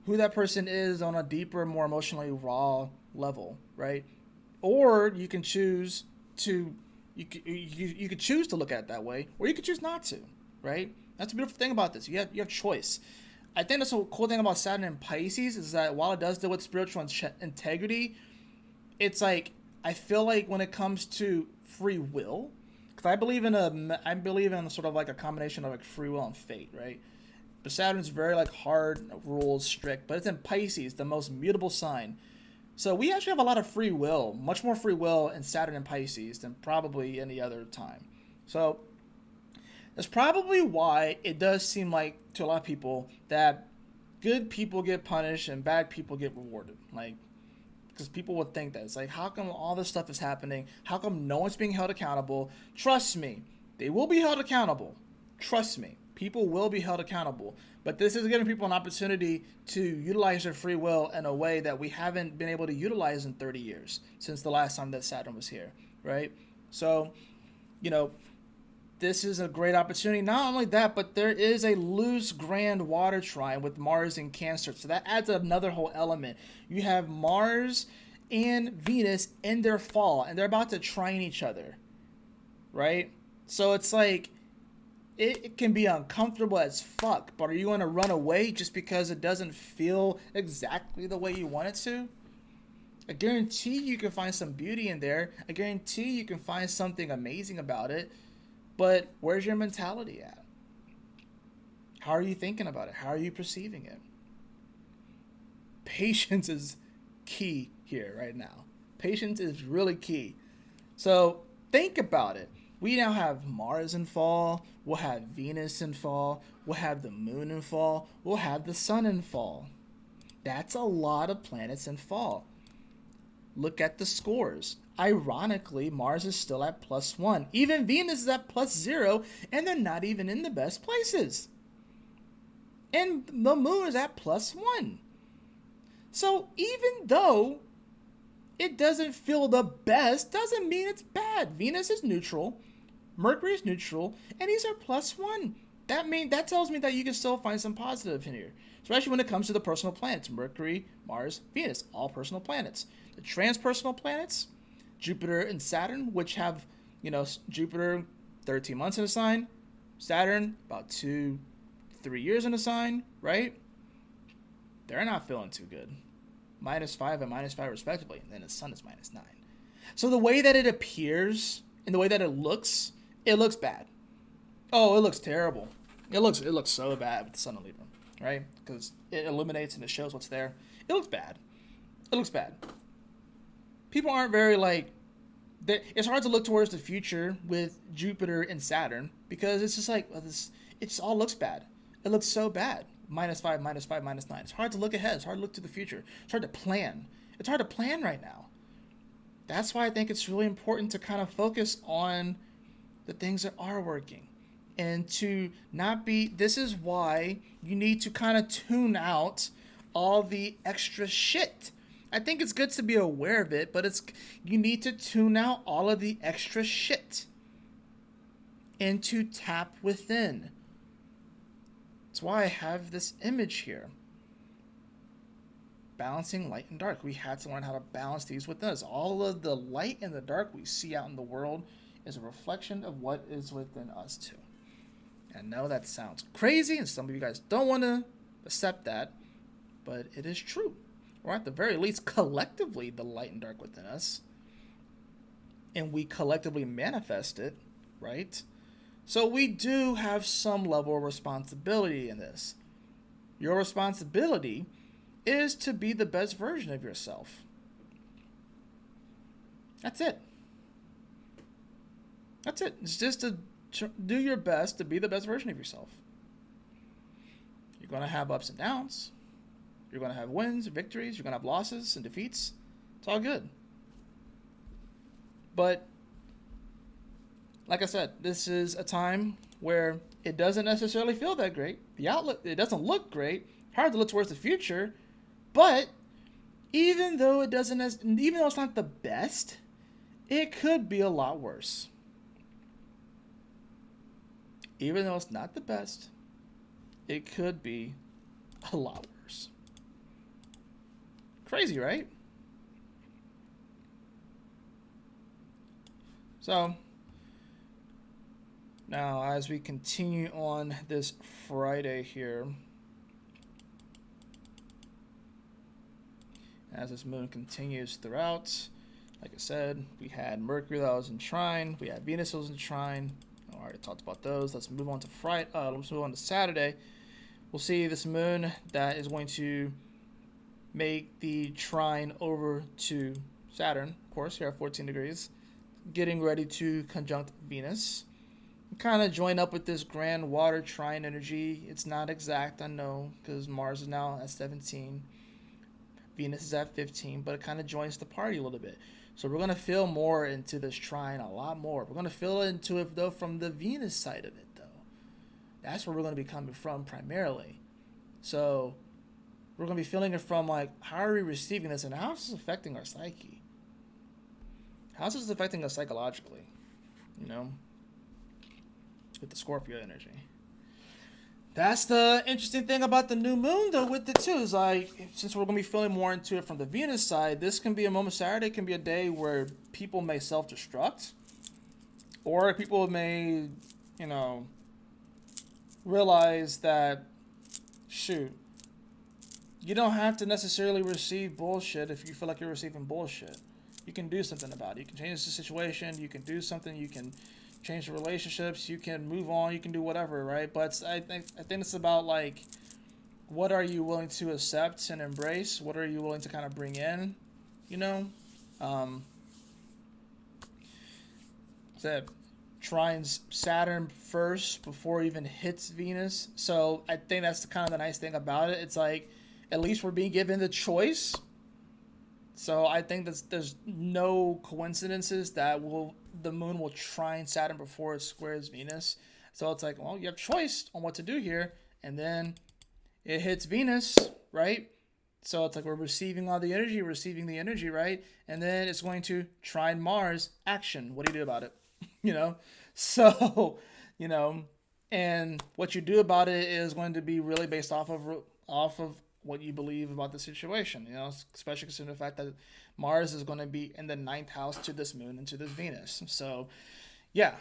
who that person is on a deeper, more emotionally raw level, right? Or you can choose to you could choose to look at it that way, or you could choose not to, right? That's a beautiful thing about this. You have choice. I think that's a cool thing about Saturn and Pisces is that while it does deal with spiritual integrity, it's like, I feel like when it comes to free will, because I believe in sort of like a combination of like free will and fate, right? But Saturn's very like hard rules, strict, but it's in Pisces, the most mutable sign. So we actually have a lot of free will, much more free will in Saturn and Pisces than probably any other time. So that's probably why it does seem like to a lot of people that good people get punished and bad people get rewarded. Like, because people would think that. It's like, how come all this stuff is happening? How come no one's being held accountable? Trust me, they will be held accountable. Trust me, people will be held accountable. But this is giving people an opportunity to utilize their free will in a way that we haven't been able to utilize in 30 years since the last time that Saturn was here, right? So, this is a great opportunity. Not only that, but there is a loose grand water trine with Mars in Cancer. So that adds another whole element. You have Mars and Venus in their fall, and they're about to trine each other, right? So it's like, it can be uncomfortable as fuck, but are you going to run away just because it doesn't feel exactly the way you want it to? I guarantee you can find some beauty in there. I guarantee you can find something amazing about it. But where's your mentality at? How are you thinking about it? How are you perceiving it? Patience is key here right now. Patience is really key. So think about it. We now have Mars in fall. We'll have Venus in fall. We'll have the moon in fall. We'll have the sun in fall. That's a lot of planets in fall. Look at the scores. Ironically, Mars is still at +1. Even Venus is at +0, and they're not even in the best places. And the moon is at +1. So even though it doesn't feel the best, doesn't mean it's bad. Venus is neutral, Mercury is neutral, and these are +1. That tells me that you can still find some positive in here, especially when it comes to the personal planets: Mercury, Mars, Venus, all personal planets. The transpersonal planets, Jupiter and Saturn, which have, Jupiter 13 months in a sign, Saturn about 2-3 years in a sign, right? They're not feeling too good. -5 and -5 respectively, and then the sun is -9. So the way that it appears and the way that it looks bad. Oh, it looks terrible. It looks so bad with the sun in Libra, right? Because it illuminates and it shows what's there. It looks bad. It looks bad. People aren't very it's hard to look towards the future with Jupiter and Saturn because it's just like, it just all looks bad. It looks so bad. -5, -5, -9. It's hard to look ahead. It's hard to look to the future. It's hard to plan. It's hard to plan right now. That's why I think it's really important to kind of focus on the things that are working and to not be, this is why you need to kind of tune out all the extra shit. I think it's good to be aware of it, but you need to tune out all of the extra shit and to tap within. That's why I have this image here. Balancing light and dark. We had to learn how to balance these within us. All of the light and the dark we see out in the world is a reflection of what is within us too. I know that sounds crazy and some of you guys don't want to accept that, but it is true. Or at the very least, collectively, the light and dark within us. And we collectively manifest it, right? So we do have some level of responsibility in this. Your responsibility is to be the best version of yourself. That's it. That's it. It's just to do your best to be the best version of yourself. You're going to have ups and downs. You're going to have wins, victories. You're going to have losses and defeats. It's all good. But, like I said, this is a time where it doesn't necessarily feel that great. The outlook, it doesn't look great. Hard to look towards the future. But even though even though it's not the best, it could be a lot worse. Even though it's not the best, it could be a lot worse. Crazy, right? So, now as we continue on this Friday here, as this moon continues throughout, like I said, we had Mercury that was in trine, we had Venus that was in trine. I already talked about those. Let's move on to Friday. Let's move on to Saturday. We'll see this moon that is going to make the trine over to Saturn, of course, here at 14 degrees, getting ready to conjunct Venus. Kind of join up with this grand water trine energy. It's not exact, I know, because Mars is now at 17. Venus is at 15, but it kind of joins the party a little bit. So we're going to feel more into this trine, a lot more. We're going to feel into it, though, from the Venus side of it, though. That's where we're going to be coming from primarily. So we're going to be feeling it from, like, how are we receiving this, and how is this affecting our psyche? How is this affecting us psychologically, you know, with the Scorpio energy? That's the interesting thing about the new moon, though, with it, too, is, like, since we're going to be feeling more into it from the Venus side, this can be a moment, Saturday can be a day where people may self-destruct, or people may, you know, realize that, shoot, you don't have to necessarily receive bullshit if you feel like you're receiving bullshit. You can do something about it. You can change the situation. You can do something. You can change the relationships. You can move on. You can do whatever, right? But I think it's about, like, what are you willing to accept and embrace? What are you willing to kind of bring in? You know, that trines Saturn first before it even hits Venus. So I think that's kind of the nice thing about it. It's like, at least we're being given the choice. So I think there's no coincidences that the moon will trine Saturn before it squares Venus. So it's like, well, you have choice on what to do here, and then it hits Venus, right? So it's like we're receiving the energy, right? And then it's going to trine Mars, action. What do you do about it? You know? So, you know, and what you do about it is going to be really based off of what you believe about the situation, you know, especially considering the fact that Mars is going to be in the 9th house to this moon and to this Venus. So, yeah.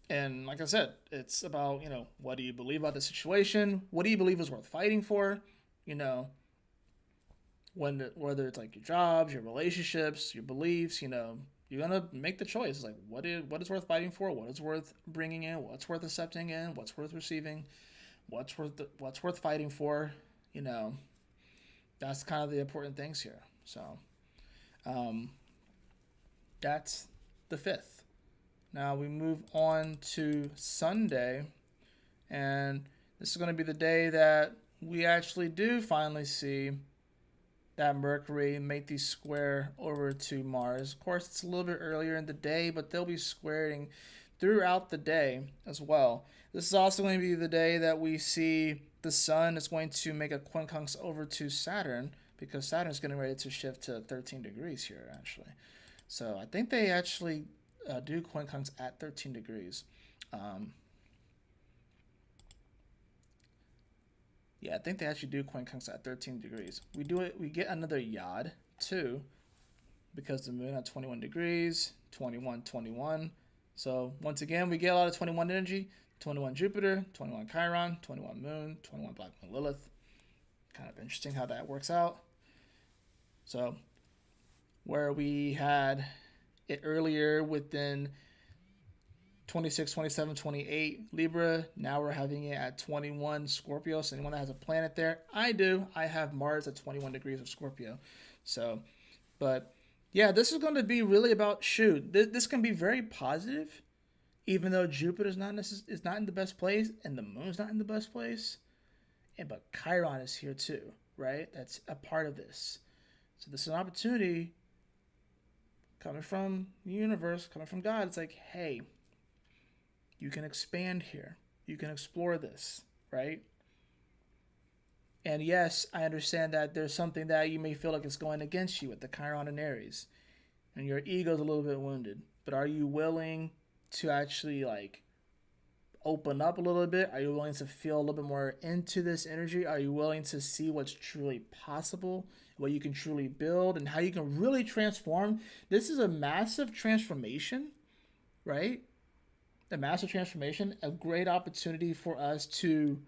And like I said, it's about, you know, what do you believe about the situation? What do you believe is worth fighting for? You know, whether it's like your jobs, your relationships, your beliefs, you know, you're going to make the choice. Like, what is worth fighting for? What is worth bringing in? What's worth accepting in? What's worth receiving? What's worth fighting for? You know, that's kind of the important things here. So, that's the 5th. Now we move on to Sunday, and this is going to be the day that we actually do finally see that Mercury make the square over to Mars. Of course, it's a little bit earlier in the day, but they'll be squaring throughout the day as well. This is also going to be the day that we see the Sun is going to make a quincunx over to Saturn, because Saturn is getting ready to shift to 13 degrees here, actually. So I think they actually do quincunx at 13 degrees. Yeah, I think they actually do quincunx at 13 degrees. We get another yod, too, because the moon at 21 degrees, 21, 21. So once again, we get a lot of 21 energy. 21 Jupiter, 21 Chiron, 21 Moon, 21 Black Moon Lilith. Kind of interesting how that works out. So, where we had it earlier within 26, 27, 28 Libra, now we're having it at 21 Scorpio. So anyone that has a planet there, I do. I have Mars at 21 degrees of Scorpio. So, but yeah, this is going to be really about, this can be very positive. Even though Jupiter is not in the best place, and the moon's not in the best place, but Chiron is here too, right? That's a part of this. So this is an opportunity coming from the universe, coming from God. It's like, hey, you can expand here. You can explore this, right? And yes, I understand that there's something that you may feel like it's going against you with the Chiron and Aries, and your ego's a little bit wounded. But are you willing to actually like open up a little bit? Are you willing to feel a little bit more into this energy? Are you willing to see what's truly possible, what you can truly build, and how you can really transform? This is a massive transformation, right? A massive transformation, a great opportunity for us to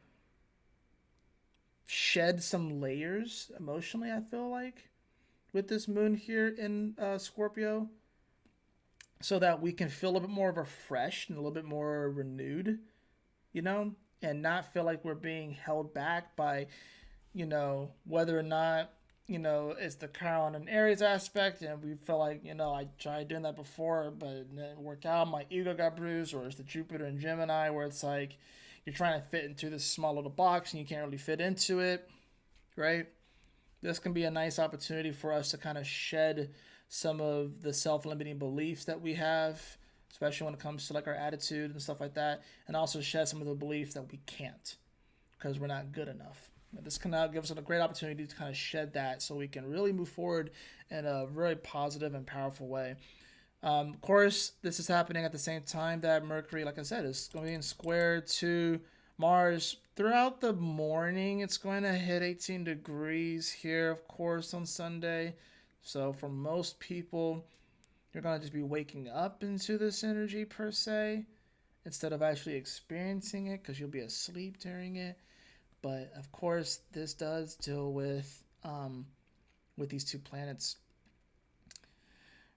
shed some layers emotionally, I feel like, with this moon here in Scorpio, so that we can feel a little bit more refreshed and a little bit more renewed, you know, and not feel like we're being held back by, whether or not, it's the Chiron and Aries aspect, and we feel like, I tried doing that before, but it didn't work out. My ego got bruised, or it's the Jupiter and Gemini, where it's like you're trying to fit into this small little box and you can't really fit into it, right? This can be a nice opportunity for us to kind of shed some of the self-limiting beliefs that we have, especially when it comes to like our attitude and stuff like that, and also shed some of the beliefs that we can't because we're not good enough. This can now give us a great opportunity to kind of shed that so we can really move forward in a very positive and powerful way. Of course, this is happening at the same time that Mercury, like I said, is going to be in square to Mars throughout the morning. It's going to hit 18 degrees here, of course, on Sunday. So for most people, you're going to just be waking up into this energy per se, instead of actually experiencing it, because you'll be asleep during it. But of course, this does deal with these two planets.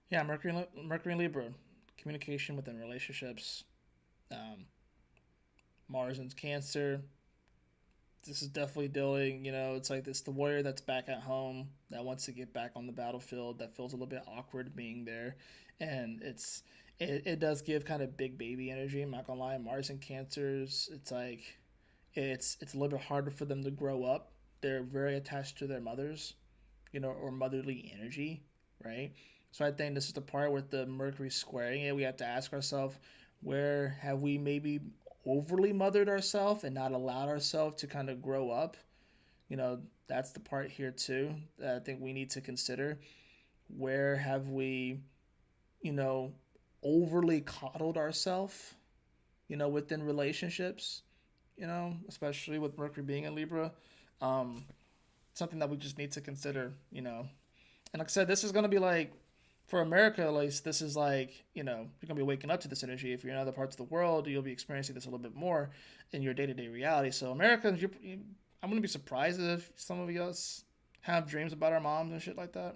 Yeah, Mercury and Libra, communication within relationships. Mars and Cancer. This is definitely dealing, it's like this the warrior that's back at home that wants to get back on the battlefield, that feels a little bit awkward being there, and it does give kind of big baby energy. I'm not gonna lie, Mars and Cancers, it's like it's a little bit harder for them to grow up. They're very attached to their mothers, or motherly energy, right? So I think this is the part with the Mercury squaring it. We have to ask ourselves, where have we maybe overly mothered ourselves and not allowed ourselves to kind of grow up? That's the part here too that I think we need to consider. Where have we, you know, overly coddled ourselves, within relationships, especially with Mercury being in Libra. Um, Something that we just need to consider, And like I said, this is going to be like, for America at least, this is like, you're going to be waking up to this energy. If you're in other parts of the world, you'll be experiencing this a little bit more in your day to day reality. So, Americans, I'm going to be surprised if some of us have dreams about our moms and shit like that.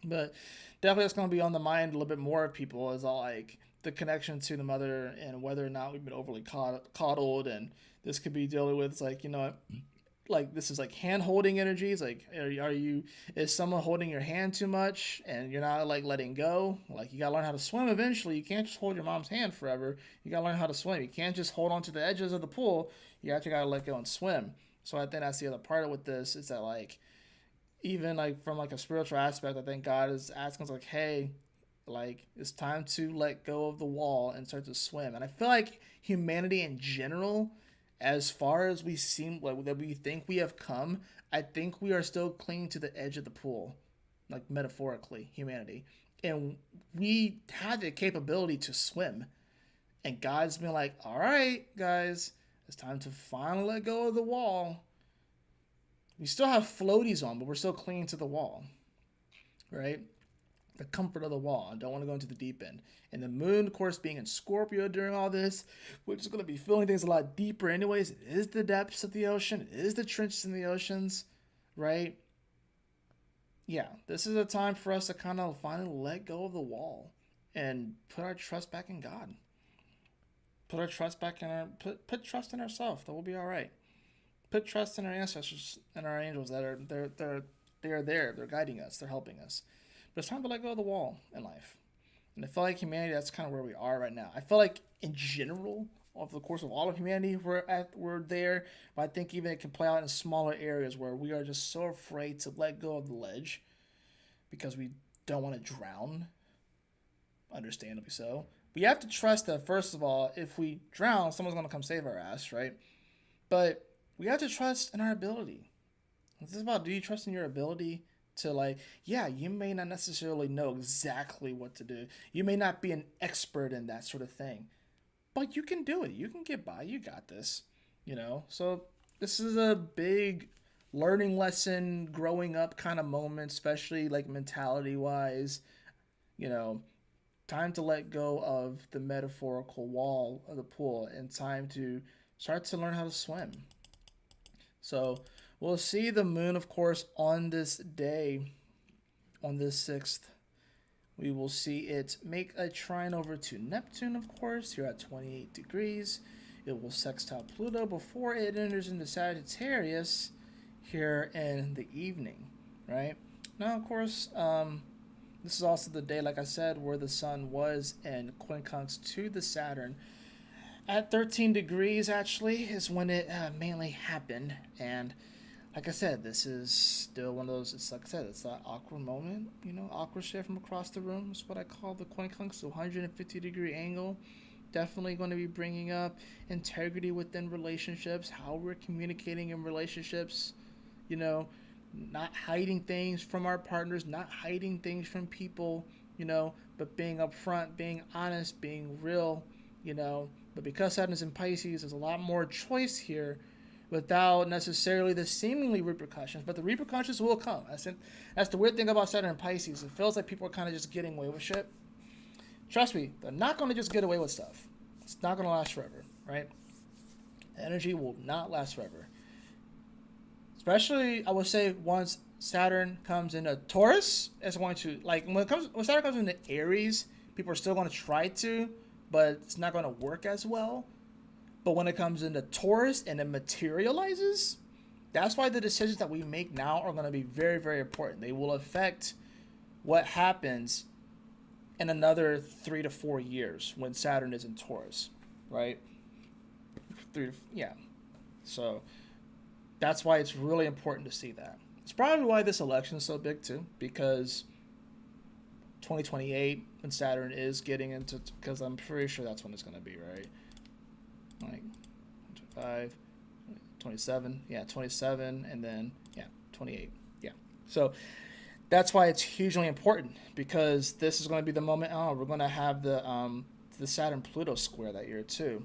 But definitely that's going to be on the mind a little bit more of people, is all like the connection to the mother and whether or not we've been overly coddled. And this could be dealing with, like, like this is like hand holding energies. Like, is someone holding your hand too much and you're not like letting go? Like, you gotta learn how to swim eventually. You can't just hold your mom's hand forever. You gotta learn how to swim. You can't just hold on to the edges of the pool. You actually gotta let go and swim. So I think that's the other part with this, is that, like, even like from like a spiritual aspect, I think God is asking us, like, hey, like, it's time to let go of the wall and start to swim. And I feel like humanity in general, as far as we seem like that we think we have come, I think we are still clinging to the edge of the pool, like metaphorically, humanity. And we have the capability to swim. And God's been like, all right, guys, it's time to finally let go of the wall. We still have floaties on, but we're still clinging to the wall, right? The comfort of the wall. I don't want to go into the deep end. And the moon, of course, being in Scorpio during all this, we're just going to be feeling things a lot deeper anyways. It is the depths of the ocean. It is the trenches in the oceans, right? Yeah, this is a time for us to kind of finally let go of the wall and put our trust back in God. Put our trust back in put trust in ourselves that we'll be all right. Put trust in our ancestors and our angels that are there. They're guiding us. They're helping us. But it's time to let go of the wall in life. And I feel like humanity, that's kind of where we are right now. I feel like in general, over the course of all of humanity, we're there. But I think even it can play out in smaller areas where we are just so afraid to let go of the ledge because we don't want to drown. Understandably so. But you have to trust that, first of all, if we drown, someone's going to come save our ass, right? But we have to trust in our ability. This is about, do you trust in your ability to, like, yeah, you may not necessarily know exactly what to do. You may not be an expert in that sort of thing, but you can do it. You can get by. You got this, you know? So this is a big learning lesson, growing up kind of moment, especially like mentality wise, you know, time to let go of the metaphorical wall of the pool and time to start to learn how to swim. So we'll see the moon, of course, on this day, on this 6th. We will see it make a trine over to Neptune, of course, here at 28 degrees. It will sextile Pluto before it enters into Sagittarius here in the evening, right? Now, of course, this is also the day, like I said, where the sun was in quincunx to the Saturn. At 13 degrees, actually, is when it mainly happened. And like I said, this is still one of those, it's like I said, it's that awkward moment, you know, awkward shit from across the room. It's what I call the quincunx, the 150-degree angle. Definitely going to be bringing up integrity within relationships, how we're communicating in relationships, you know, not hiding things from our partners, not hiding things from people, you know, but being upfront, being honest, being real, you know. But because Saturn is in Pisces, there's a lot more choice here without necessarily the seemingly repercussions, but the repercussions will come. That's the weird thing about Saturn and Pisces. It feels like people are kind of just getting away with shit. Trust me, they're not going to just get away with stuff. It's not going to last forever, right? Energy will not last forever. Especially, I would say, once Saturn comes into Taurus, it's going to, like, when Saturn comes into Aries, people are still going to try to, but it's not going to work as well. But when it comes into Taurus and it materializes, that's why the decisions that we make now are going to be very, very important. They will affect what happens in another 3 to 4 years when Saturn is in Taurus, right? Yeah. So that's why it's really important to see that. It's probably why this election is so big too, because 2028 when Saturn is getting into, because I'm pretty sure that's when it's going to be, right? Like 25, 27, yeah, 27, and then, yeah, 28, yeah. So that's why it's hugely important, because this is going to be the moment, we're going to have the Saturn-Pluto square that year too.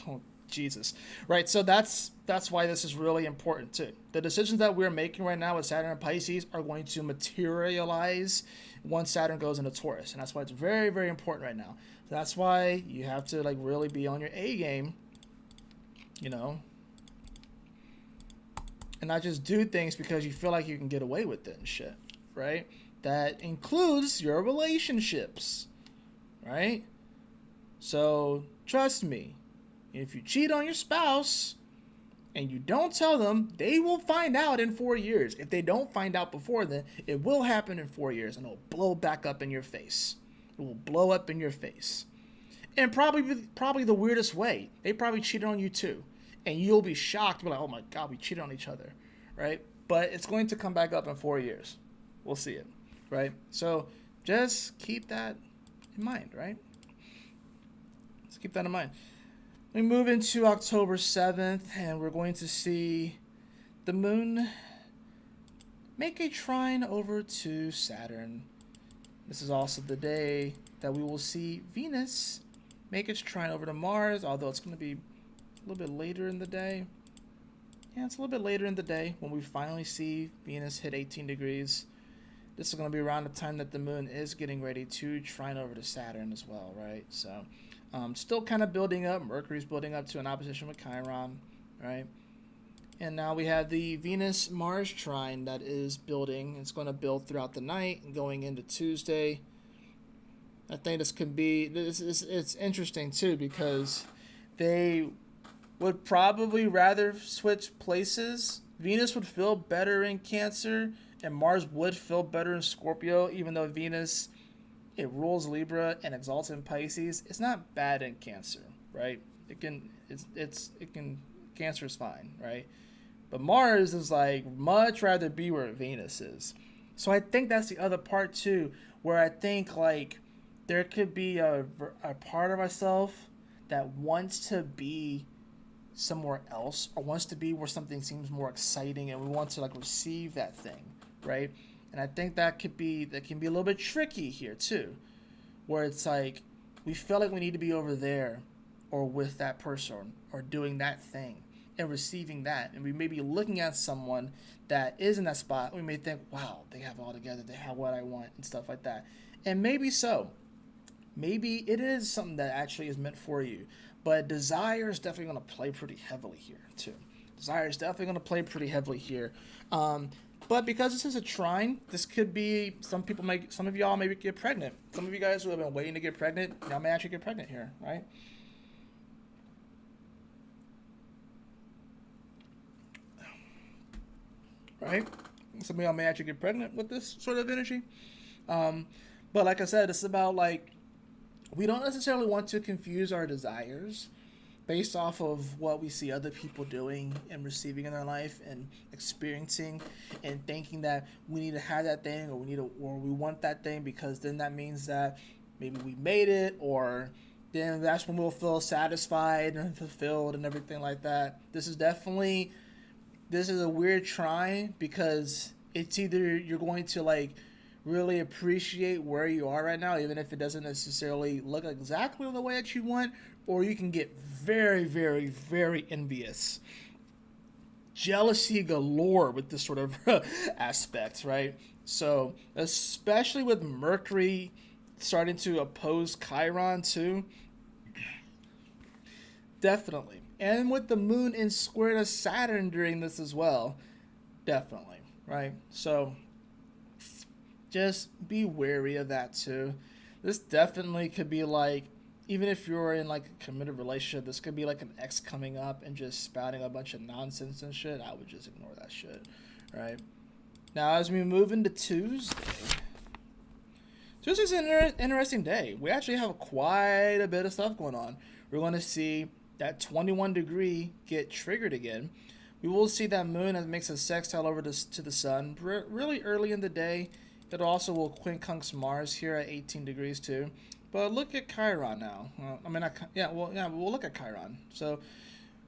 Oh, Jesus. Right, so that's why this is really important too. The decisions that we're making right now with Saturn and Pisces are going to materialize once Saturn goes into Taurus, and that's why it's very, very important right now. So that's why you have to, like, really be on your A game, you know, and not just do things because you feel like you can get away with it and shit, right? That includes your relationships, right? So trust me, if you cheat on your spouse and you don't tell them, they will find out in 4 years. If they don't find out before then, it will happen in 4 years, and it'll blow back up in your face. It will blow up in your face. And probably the weirdest way. They probably cheated on you too. And you'll be shocked. Be like, oh my God, we cheated on each other, right? But it's going to come back up in 4 years. We'll see it, right? So just keep that in mind, right? Let's keep that in mind. We move into October 7th, and we're going to see the moon make a trine over to Saturn. This is also the day that we will see Venus make its trine over to Mars, although it's going to be a little bit later in the day. Yeah, it's a little bit later in the day when we finally see Venus hit 18 degrees. This is going to be around the time that the moon is getting ready to trine over to Saturn as well, right? So still kind of building up. Mercury's building up to an opposition with Chiron, right? And now we have the Venus-Mars trine that is building. It's going to build throughout the night and going into Tuesday. I think it's interesting too, because they would probably rather switch places. Venus would feel better in Cancer, and Mars would feel better in Scorpio, even though Venus, it rules Libra and exalts in Pisces. It's not bad in Cancer, right? Cancer is fine, right? But Mars is like, much rather be where Venus is. So I think that's the other part too, where I think, like, there could be a part of myself that wants to be somewhere else, or wants to be where something seems more exciting, and we want to like receive that thing, right? And I think that can be a little bit tricky here too, where it's like we feel like we need to be over there or with that person or doing that thing and receiving that. And we may be looking at someone that is in that spot. We may think, wow, they have it all together. They have what I want and stuff like that. And maybe so. Maybe it is something that actually is meant for you. But desire is definitely going to play pretty heavily here too. Desire is definitely going to play pretty heavily here. But because this is a trine, this could be, some of y'all may get pregnant. Some of you guys who have been waiting to get pregnant, y'all may actually get pregnant here, right? Right? Some of y'all may actually get pregnant with this sort of energy. But like I said, it's about like, we don't necessarily want to confuse our desires based off of what we see other people doing and receiving in their life and experiencing, and thinking that we need to have that thing, or we want that thing because then that means that maybe we made it, or then that's when we'll feel satisfied and fulfilled and everything like that. This is a weird trine, because it's either you're going to like really appreciate where you are right now, even if it doesn't necessarily look exactly the way that you want, or you can get very, very, very envious. Jealousy galore with this sort of aspect, right? So, especially with Mercury starting to oppose Chiron too. Definitely. And with the moon in square to Saturn during this as well. Definitely, right? So, just be wary of that too. This definitely could be like, even if you're in like a committed relationship, this could be like an ex coming up and just spouting a bunch of nonsense and shit. I would just ignore that shit, right? Now, as we move into Tuesday, Tuesday's an interesting day. We actually have quite a bit of stuff going on. We're going to see that 21 degree get triggered again. We will see that moon that makes a sextile over to the sun really early in the day. It also will quincunx Mars here at 18 degrees too. But look at Chiron now. We'll look at Chiron. So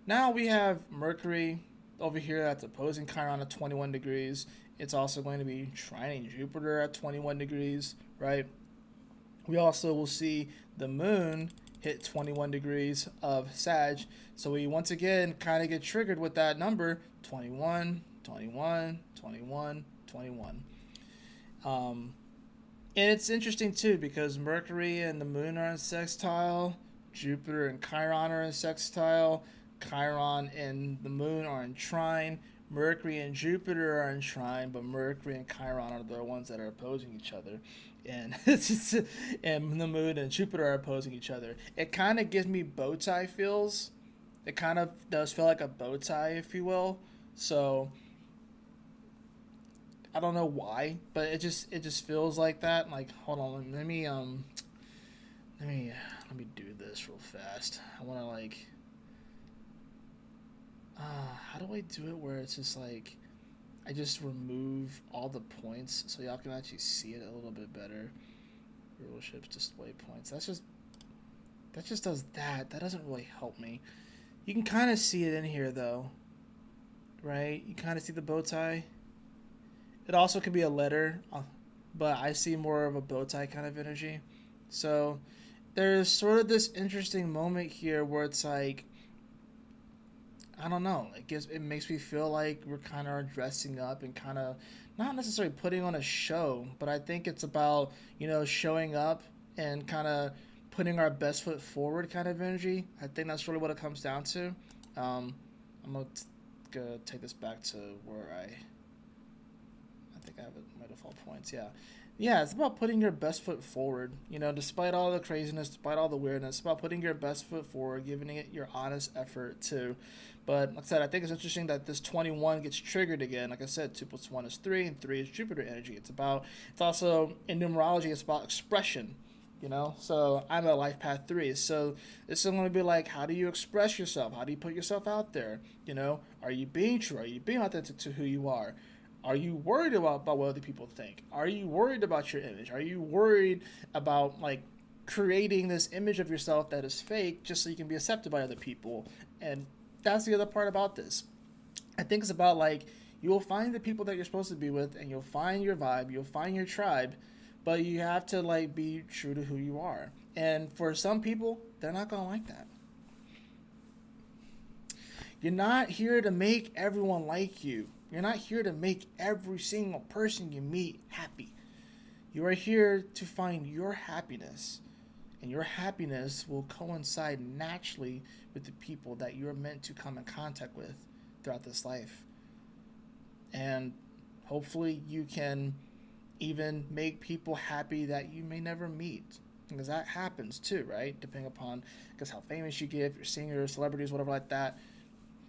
now we have Mercury over here that's opposing Chiron at 21 degrees. It's also going to be trining Jupiter at 21 degrees, right? We also will see the moon hit 21 degrees of Sag. So we once again kind of get triggered with that number, 21, 21, 21, 21. And it's interesting too, because Mercury and the moon are in sextile, Jupiter and Chiron are in sextile, Chiron and the moon are in trine, Mercury and Jupiter are in trine, but Mercury and Chiron are the ones that are opposing each other. And and the moon and Jupiter are opposing each other. It kind of gives me bow tie feels. It kind of does feel like a bow tie, if you will. So I don't know why, but it just feels like that. Like, hold on, let me do this real fast. I want to like, how do I do it where it's just like, I just remove all the points so y'all can actually see it a little bit better. Rulerships, display points. That just does that. That doesn't really help me. You can kind of see it in here though, right? You kind of see the bow tie. It also could be a letter, but I see more of a bow tie kind of energy. So there's sort of this interesting moment here where it's like, I don't know, it makes me feel like we're kind of dressing up and kind of not necessarily putting on a show, but I think it's about, showing up and kind of putting our best foot forward kind of energy. I think that's really what it comes down to. I'm going to take this back to where I think I have my default points. Yeah, it's about putting your best foot forward. Despite all the craziness, despite all the weirdness, it's about putting your best foot forward, giving it your honest effort too. But like I said, I think it's interesting that this 21 gets triggered again. Like I said, 2 + 1 is 3, and 3 is Jupiter energy. It's also in numerology, it's about expression. So I'm at life path 3. So this is going to be like, how do you express yourself? How do you put yourself out there? Are you being true? Are you being authentic to who you are? Are you worried about what other people think? Are you worried about your image? Are you worried about like creating this image of yourself that is fake just so you can be accepted by other people? And that's the other part about this. I think it's about like, you will find the people that you're supposed to be with, and you'll find your vibe, you'll find your tribe, but you have to like be true to who you are. And for some people, they're not gonna like that. You're not here to make everyone like you. You're not here to make every single person you meet happy. You are here to find your happiness. And your happiness will coincide naturally with the people that you're meant to come in contact with throughout this life. And hopefully you can even make people happy that you may never meet. Because that happens too, right? Depending upon, because how famous you get, if you're singers, celebrities, whatever like that.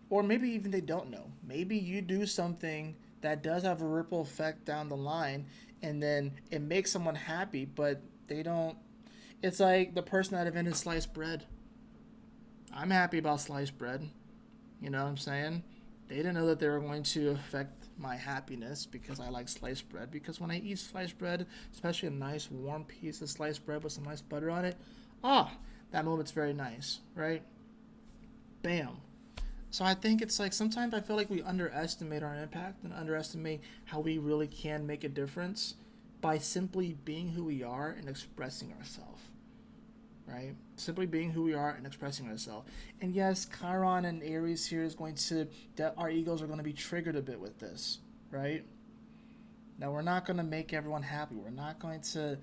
Or maybe even they don't know. Maybe you do something that does have a ripple effect down the line, and then it makes someone happy, but they don't. It's like the person that invented sliced bread. I'm happy about sliced bread. You know what I'm saying? They didn't know that they were going to affect my happiness because I like sliced bread. Because when I eat sliced bread, especially a nice warm piece of sliced bread with some nice butter on it, that moment's very nice, right? Bam. So I think it's like sometimes I feel like we underestimate our impact and underestimate how we really can make a difference by simply being who we are and expressing ourselves, right? Simply being who we are and expressing ourselves. And yes, Chiron and Aries here is going to, that our egos are going to be triggered a bit with this, right? Now, we're not going to make everyone happy. We're not going to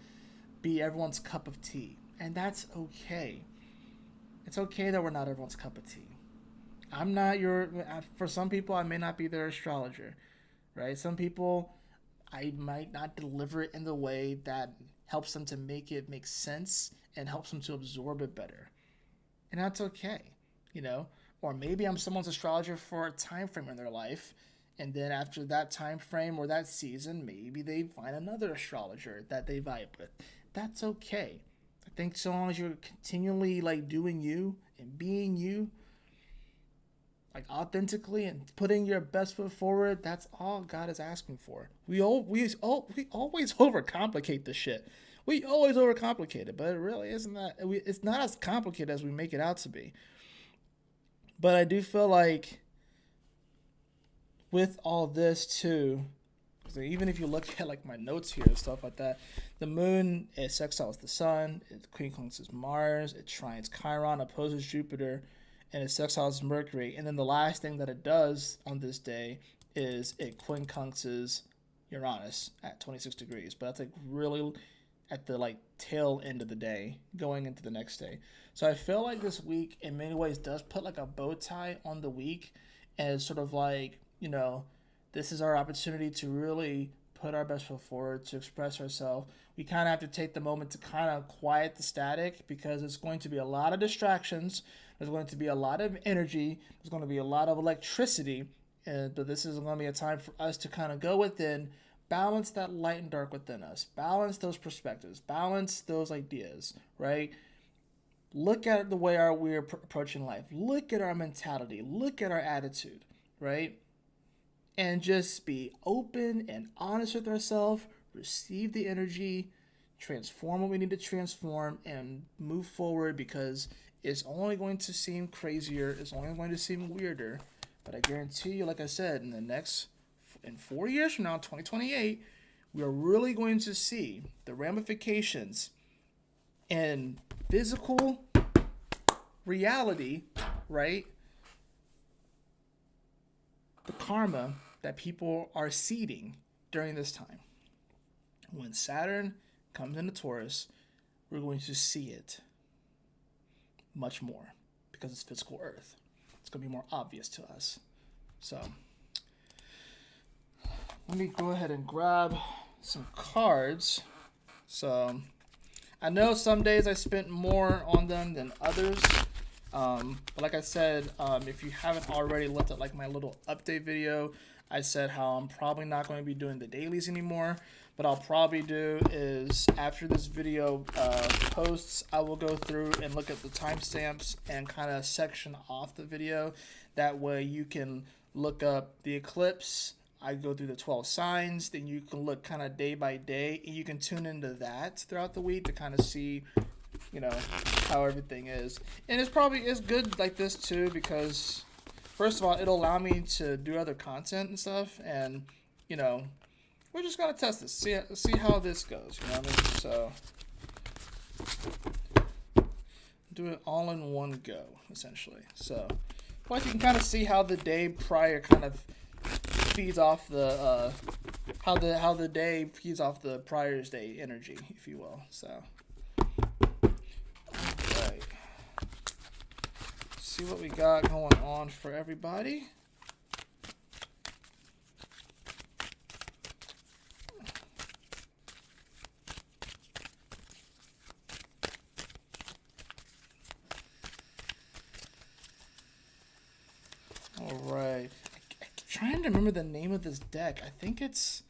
be everyone's cup of tea. And that's okay. It's okay that we're not everyone's cup of tea. I'm not for some people, I may not be their astrologer, right? Some people, I might not deliver it in the way that helps them to make it make sense and helps them to absorb it better. And that's okay, you know? Or maybe I'm someone's astrologer for a time frame in their life, and then after that time frame or that season, maybe they find another astrologer that they vibe with. That's okay. I think so long as you're continually like doing you and being you, like authentically and putting your best foot forward, that's all God is asking for. We always overcomplicate this shit. We always overcomplicate it, but it really isn't that. It's not as complicated as we make it out to be. But I do feel like with all this too, so even if you look at like my notes here and stuff like that, the moon is sextiles the sun, it quincunxes Mars, it trines Chiron, opposes Jupiter, and it sextiles Mercury. And then the last thing that it does on this day is it quincunxes Uranus at 26 degrees. But that's like really at the like tail end of the day, going into the next day. So I feel like this week in many ways does put like a bow tie on the week as sort of like, you know, this is our opportunity to really put our best foot forward, to express ourselves. We kind of have to take the moment to kind of quiet the static because it's going to be a lot of distractions. There's going to be a lot of energy. There's going to be a lot of electricity. But this is going to be a time for us to kind of go within, balance that light and dark within us, balance those perspectives, balance those ideas, right? Look at the way we're approaching life. Look at our mentality. Look at our attitude, right? And just be open and honest with ourselves, receive the energy, transform what we need to transform, and move forward because it's only going to seem crazier. It's only going to seem weirder. But I guarantee you, like I said, in 4 years from now, 2028, we are really going to see the ramifications in physical reality, right? The karma that people are seeding during this time. When Saturn comes into Taurus, we're going to see it much more because it's physical Earth. It's going to be more obvious to us. So let me go ahead and grab some cards. So I know some days I spent more on them than others. But like I said, if you haven't already looked at like my little update video, I said how I'm probably not going to be doing the dailies anymore. What I'll probably do is after this video posts, I will go through and look at the timestamps and kind of section off the video. That way you can look up the eclipse. I go through the 12 signs, then you can look kind of day by day, and you can tune into that throughout the week to kind of see, you know, how everything is. And it's good like this too because first of all, it'll allow me to do other content and stuff, and you know, we're just gonna test this, see how this goes. You know what I mean? So do it all in one go, essentially. So, plus you can kind of see how the day prior kind of feeds off the how the day feeds off the prior's day energy, if you will. So, alright, see what we got going on for everybody. Alright. I'm trying to remember the name of this deck. I think it's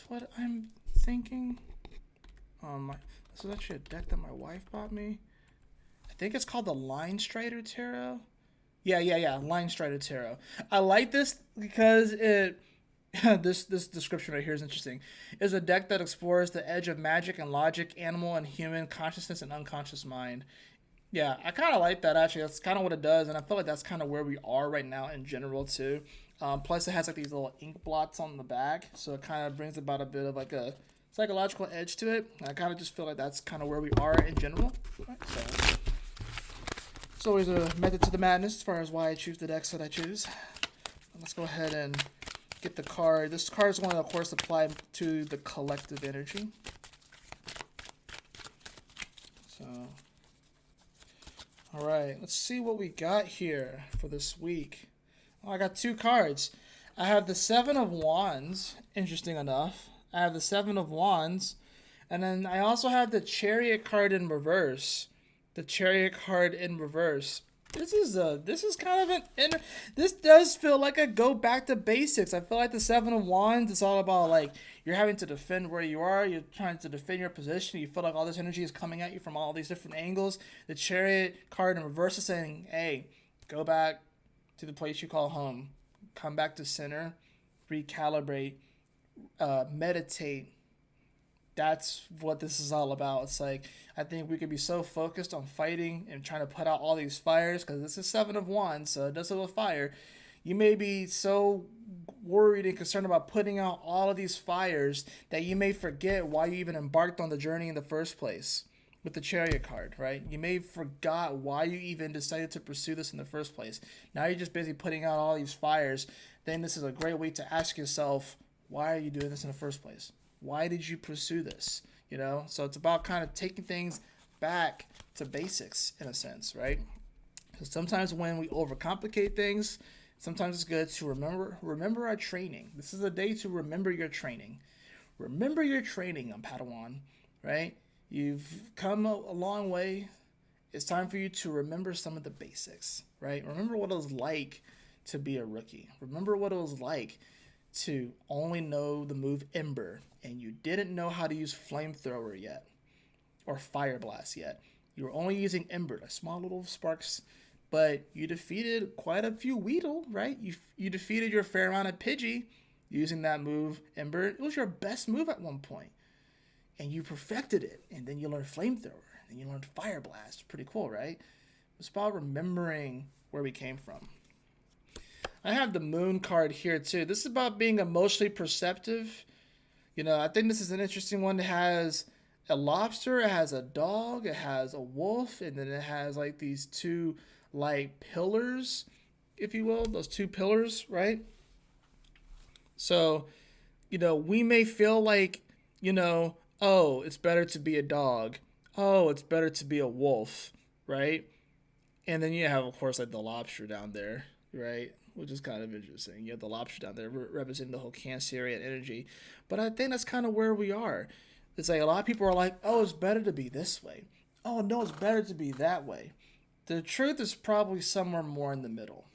what I'm thinking. This is actually a deck that my wife bought me. I think it's called the Line Strider Tarot. Yeah. Line Strider Tarot. I like this because it this description right here is interesting. It's a deck that explores the edge of magic and logic, animal and human consciousness and unconscious mind. Yeah, I kind of like that, actually. That's kind of what it does, and I feel like that's kind of where we are right now in general, too. Plus, it has like these little ink blots on the back, so it kind of brings about a bit of like a psychological edge to it. And I kind of just feel like that's kind of where we are in general. Right, so it's always a method to the madness as far as why I choose the decks that I choose. Let's go ahead and get the card. This card is going to, of course, apply to the collective energy. So... Alright, let's see what we got here for this week. Oh, I got two cards. I have the Seven of Wands, interesting enough. I have the Seven of Wands. And then I also have the Chariot card in reverse. The Chariot card in reverse. This is kind of this does feel like a go back to basics. I feel like the Seven of Wands is all about like you're having to defend where you are, you're trying to defend your position, you feel like all this energy is coming at you from all these different angles. The Chariot card in reverse is saying, hey, go back to the place you call home. Come back to center, recalibrate, meditate. That's what this is all about. It's like, I think we could be so focused on fighting and trying to put out all these fires, because this is Seven of Wands, so it does have a fire. You may be so worried and concerned about putting out all of these fires that you may forget why you even embarked on the journey in the first place with the Chariot card, right? You may have forgot why you even decided to pursue this in the first place. Now you're just busy putting out all these fires. Then this is a great way to ask yourself, why are you doing this in the first place? Why did you pursue this? You know, so it's about kind of taking things back to basics in a sense, right? Because sometimes when we overcomplicate things, sometimes it's good to remember our training. This is a day to remember your training. Remember your training on Padawan, right? You've come a long way. It's time for you to remember some of the basics, right? Remember what it was like to be a rookie. Remember what it was like to only know the move Ember, and you didn't know how to use Flamethrower yet, or Fire Blast yet. You were only using Ember, like small little sparks, but you defeated quite a few Weedle, right? You defeated your fair amount of Pidgey using that move Ember. It was your best move at one point, and you perfected it, and then you learned Flamethrower, and you learned Fire Blast. Pretty cool, right? It's about remembering where we came from. I have the Moon card here too. This is about being emotionally perceptive. You know, I think this is an interesting one. It has a lobster, it has a dog, it has a wolf, and then it has like these two like pillars, if you will, those two pillars, right? So, you know, we may feel like, you know, oh, it's better to be a dog. Oh, it's better to be a wolf, right? And then you have, of course, like the lobster down there, right? Which is kind of interesting. You have the lobster down there representing the whole Cancerian energy. But I think that's kind of where we are. It's like a lot of people are like, oh, it's better to be this way. Oh, no, it's better to be that way. The truth is probably somewhere more in the middle,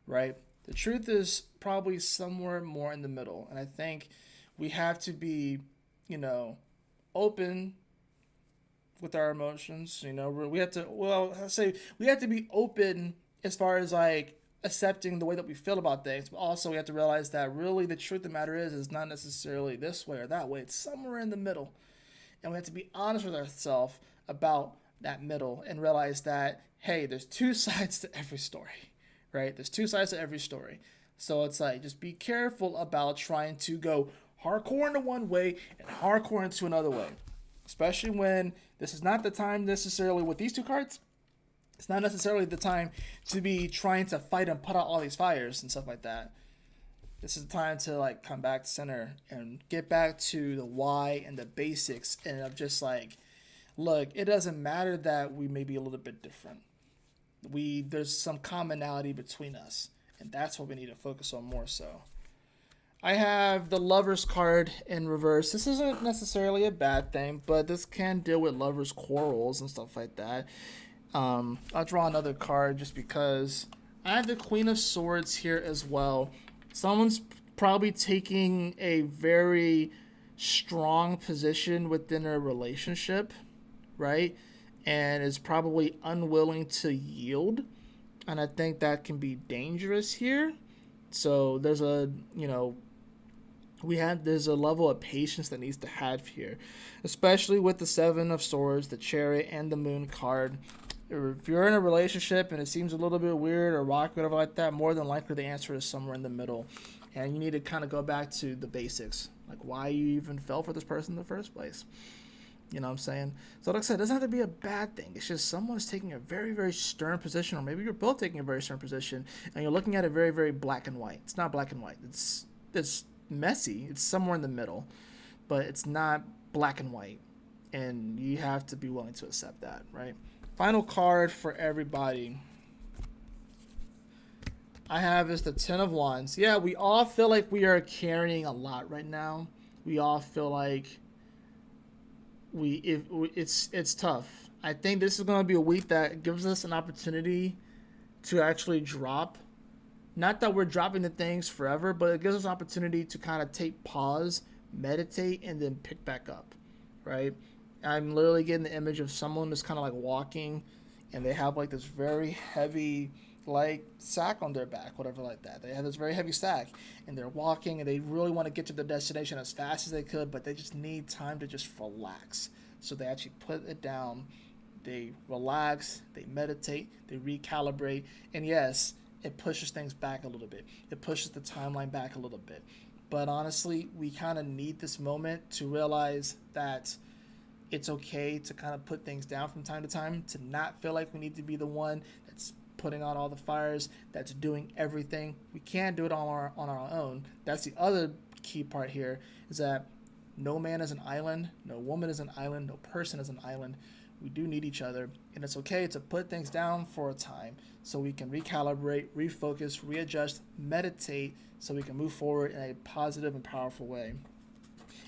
right? The truth is probably somewhere more in the middle. And I think we have to be, you know, open with our emotions. You know, we have to, well, I say we have to be open as far as like accepting the way that we feel about things, but also we have to realize that really the truth of the matter is not necessarily this way or that way. It's somewhere in the middle, and we have to be honest with ourselves about that middle and realize that, hey, there's two sides to every story, right? There's two sides to every story. So it's like, just be careful about trying to go hardcore into one way and hardcore into another way. Especially when this is not the time necessarily with these two cards. It's not necessarily the time to be trying to fight and put out all these fires and stuff like that. This is the time to like come back to center and get back to the why and the basics, and of just like, look, it doesn't matter that we may be a little bit different. There's some commonality between us, and that's what we need to focus on more so. I have the Lovers card in reverse. This isn't necessarily a bad thing, but this can deal with lovers' quarrels and stuff like that. I'll draw another card just because I have the Queen of Swords here as well. Someone's probably taking a very strong position within a relationship, right? And is probably unwilling to yield. And I think that can be dangerous here. So there's a level of patience that needs to have here, especially with the Seven of Swords, the Chariot, and the Moon card. If you're in a relationship and it seems a little bit weird or rocky, whatever like that, more than likely the answer is somewhere in the middle. And you need to kind of go back to the basics, like why you even fell for this person in the first place. You know what I'm saying? So like I said, it doesn't have to be a bad thing. It's just someone's taking a very, very stern position, or maybe you're both taking a very stern position, and you're looking at it very, very black and white. It's not black and white. It's messy. It's somewhere in the middle, but it's not black and white. And you have to be willing to accept that, right? Final card for everybody I have is the Ten of Wands. Yeah, we all feel like we are carrying a lot right now. We all feel like it's tough. I think this is going to be a week that gives us an opportunity to actually drop. Not that we're dropping the things forever, but it gives us an opportunity to kind of take pause, meditate, and then pick back up, right? I'm literally getting the image of someone that's kind of like walking, and they have like this very heavy like sack on their back, whatever like that. They have this very heavy sack, and they're walking, and they really want to get to their destination as fast as they could, but they just need time to just relax. So they actually put it down, they relax, they meditate, they recalibrate, and yes, it pushes things back a little bit. It pushes the timeline back a little bit. But honestly, we kind of need this moment to realize that it's okay to kind of put things down from time to time, to not feel like we need to be the one that's putting out all the fires, that's doing everything. We can't do it on our own. That's the other key part here, is that no man is an island, no woman is an island, no person is an island. We do need each other, and it's okay to put things down for a time so we can recalibrate, refocus, readjust, meditate, so we can move forward in a positive and powerful way,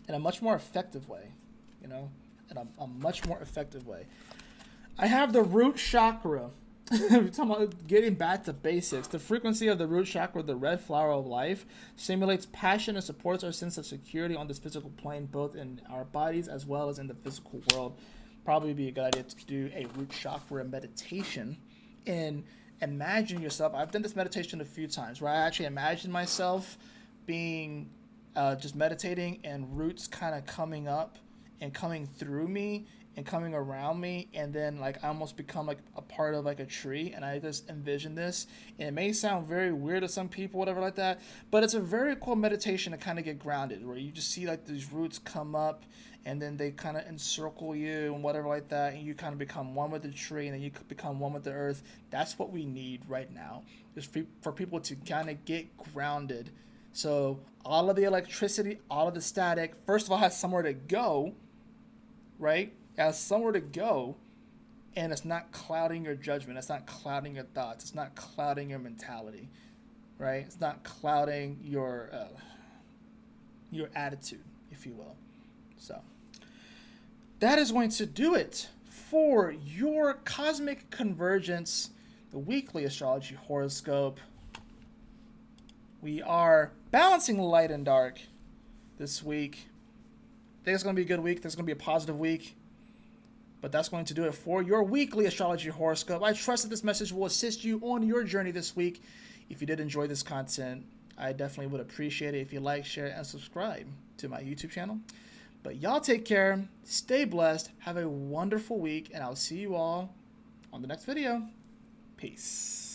in a much more effective way, in a much more effective way. I have the root chakra. We're talking about getting back to basics. The frequency of the root chakra, the red flower of life, stimulates passion and supports our sense of security on this physical plane, both in our bodies as well as in the physical world. Probably be a good idea to do a root chakra meditation and imagine yourself. I've done this meditation a few times where I actually imagine myself being just meditating and roots kind of coming up and coming through me and coming around me, and then like I almost become like a part of like a tree, and I just envision this, and it may sound very weird to some people, whatever like that, but it's a very cool meditation to kind of get grounded, where you just see like these roots come up and then they kind of encircle you and whatever like that, and you kind of become one with the tree, and then you become one with the earth. That's what we need right now, just for people to kind of get grounded. So all of the electricity, all of the static, first of all, has somewhere to go, right? It has somewhere to go, and it's not clouding your judgment. It's not clouding your thoughts. It's not clouding your mentality, right? It's not clouding your attitude, if you will. So that is going to do it for your Cosmic Convergence, the weekly astrology horoscope. We are balancing light and dark this week. I think it's going to be a good week. It's going to be a positive week. But that's going to do it for your weekly astrology horoscope. I trust that this message will assist you on your journey this week. If you did enjoy this content, I definitely would appreciate it if you like, share, and subscribe to my YouTube channel. But y'all take care, stay blessed, have a wonderful week, and I'll see you all on the next video. Peace.